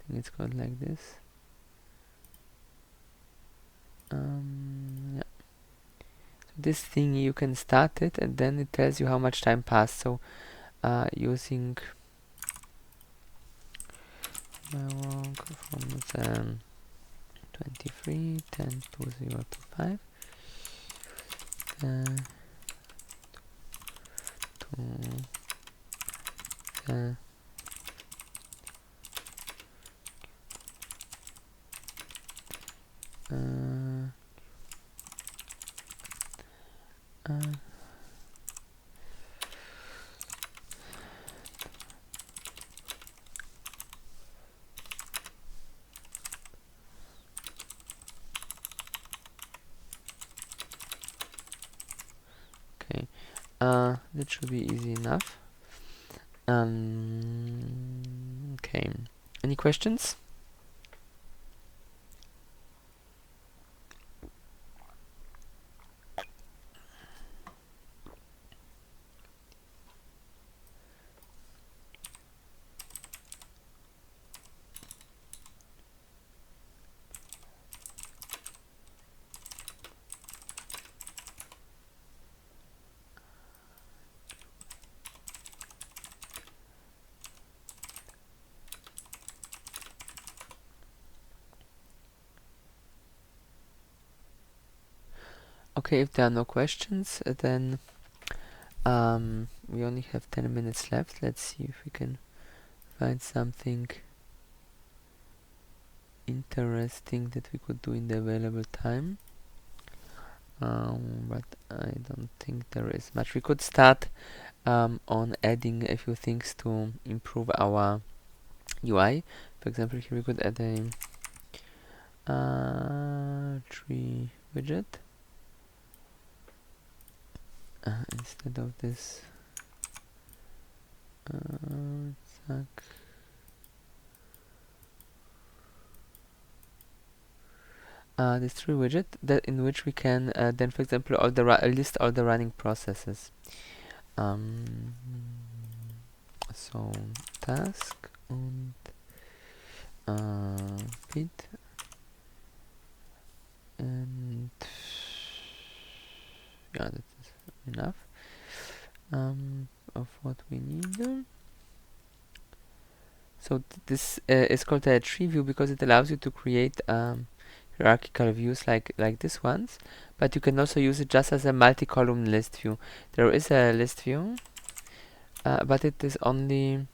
think it's called like this. Yeah. So this thing you can start it, and then it tells you how much time passed. So using my work from the 23 10 2025 to okay, that should be easy enough. Okay, any questions? Okay, if there are no questions, then we only have 10 minutes left. Let's see if we can find something interesting that we could do in the available time. But I don't think there is much. We could start on adding a few things to improve our UI. For example, here we could add a tree widget instead of this this tree widget that in which we can then, for example, all the list all the running processes. So task und bit and yeah, that is enough of what we need. So this is called a tree view because it allows you to create hierarchical views like this ones, but you can also use it just as a multi-column list view. There is a list view, but it is only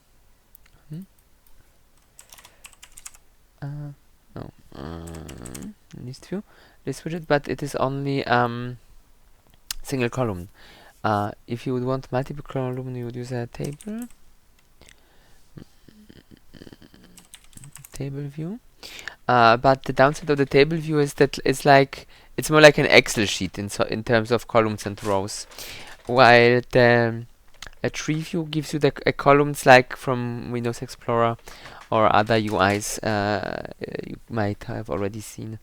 list view, list widget, but it is only single column. If you would want multiple column, you would use a table view. But the downside of the table view is that it's more like an Excel sheet in terms of columns and rows, while a tree view gives you the columns like from Windows Explorer or other UIs you might have already seen.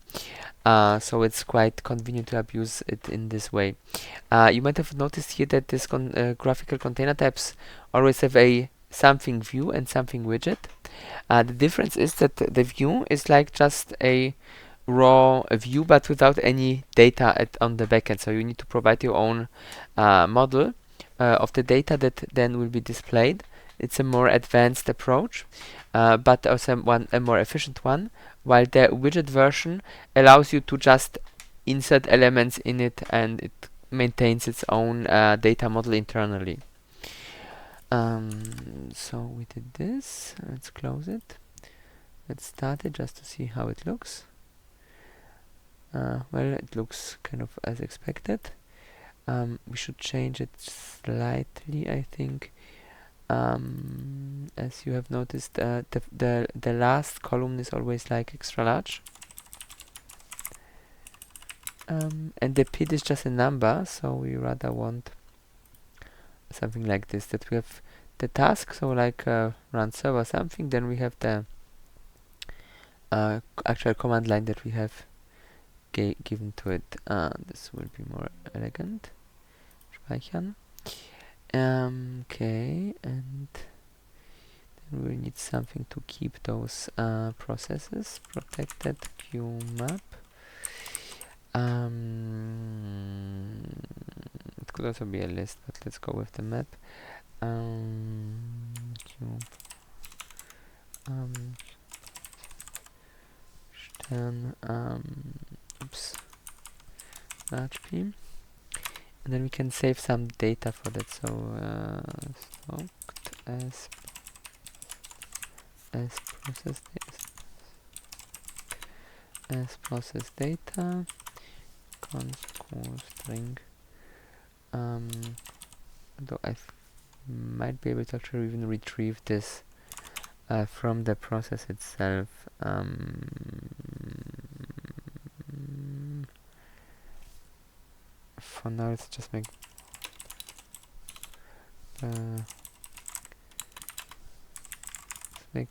So it's quite convenient to abuse it in this way. You might have noticed here that this graphical container types always have a something view and something widget. The difference is that the view is like just a raw view, but without any data on the backend. So you need to provide your own model of the data that then will be displayed. It's a more advanced approach, but also a more efficient one, while the widget version allows you to just insert elements in it and it maintains its own data model internally. So we did this. Let's close it. Let's start it just to see how it looks. Well, it looks kind of as expected. We should change it slightly, I think. As you have noticed, the last column is always like extra large. And the PID is just a number, so we rather want something like this, that we have the task, so like run server something, then we have the actual command line that we have given to it. This will be more elegant. Speichern. Okay, and then we need something to keep those processes protected. QMap. It could also be a list, but let's go with the map. Stern, oops, large p, and then we can save some data for that. So soaked as process data const string. Though I might be able to actually even retrieve this from the process itself. For now, let's just make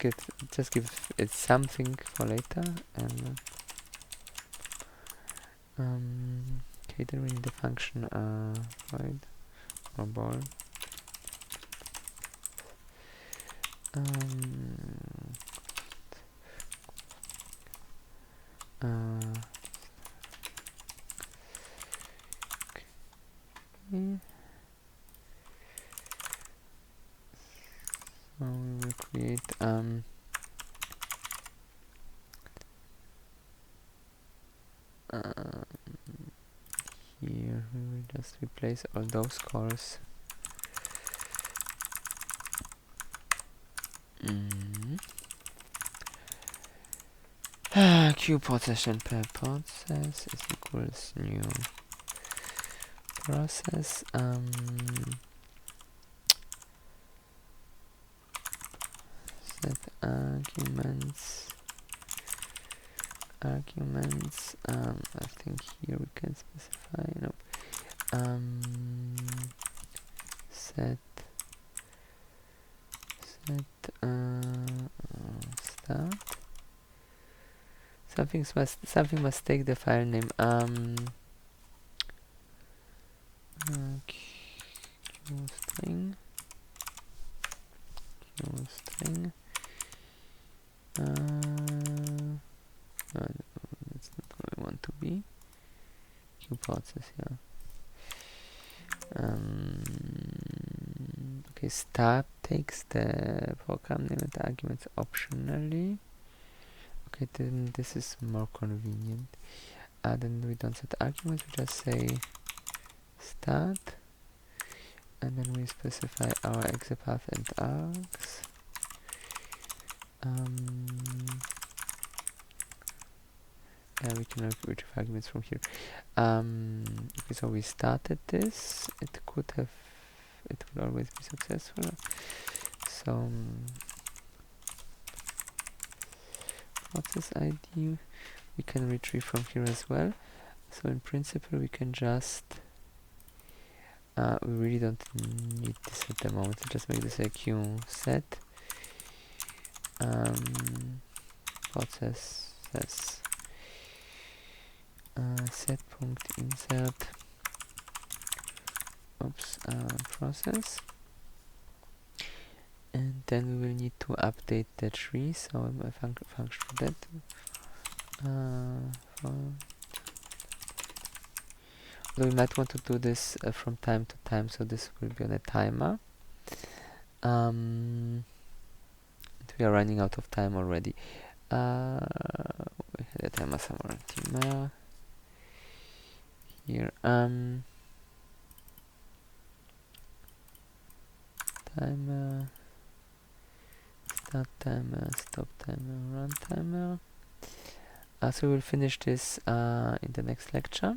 it, just give it something for later, and okay, then we need the function void or ball. Okay. So we will create here just replace all those cores. Queue possession per process is equals new process. Set arguments. I think here we can specify. No. Set start. Something must take the file name. Qstring. No, that's not what we want to be. Qprocess, yeah. Okay, start takes the program name and arguments optionally. Okay, then this is more convenient. Then we don't set arguments, we just say start, and then we specify our exit path and args. Yeah, we can retrieve arguments from here. Okay, so we started this. It would always be successful. So process ID we can retrieve from here as well. So in principle we can just we really don't need this at the moment. So just make this a queue set process set punct insert process, and then we will need to update the tree, so a function for that. Although we might want to do this from time to time, so this will be on a timer. We are running out of time already. We had a timer somewhere. Timer here. Timer. Start timer. Stop timer. Run timer. So we'll finish this in the next lecture.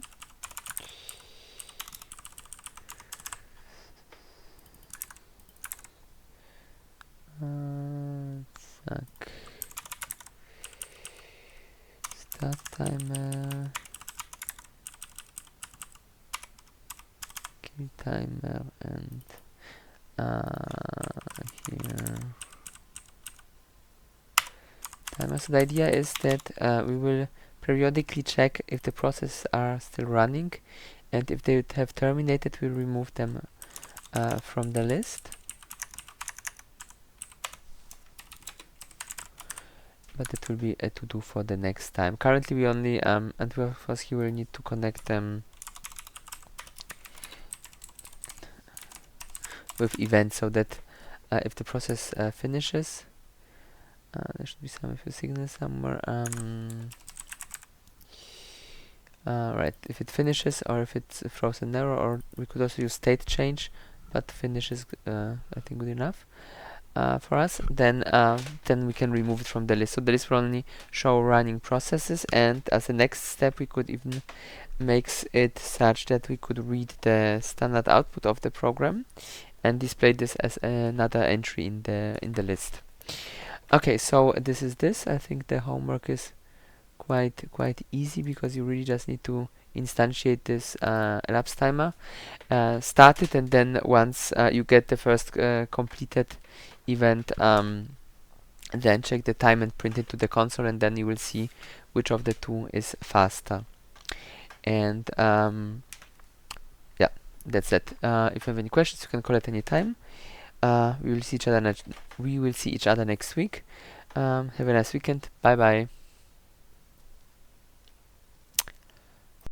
Start timer, kill timer, and here timer. So the idea is that we will periodically check if the processes are still running, and if they have terminated, we'll remove them from the list. But it will be a to-do for the next time. Currently we only, and of course you will need to connect them with events, so that if the process finishes, there should be some signal somewhere. Right, if it finishes, or if it throws an error, or we could also use state change, but finish is I think good enough for us. Then we can remove it from the list. So the list will only show running processes, and as a next step we could even make it such that we could read the standard output of the program and display this as another entry in the list. Okay, so this is this. I think the homework is quite easy, because you really just need to instantiate this elapsed timer, start it, and then once you get the first completed event, then check the time and print it to the console, and then you will see which of the two is faster. And yeah, that's it. If you have any questions, you can call at any time. We will see each other next week. Have a nice weekend. Bye bye.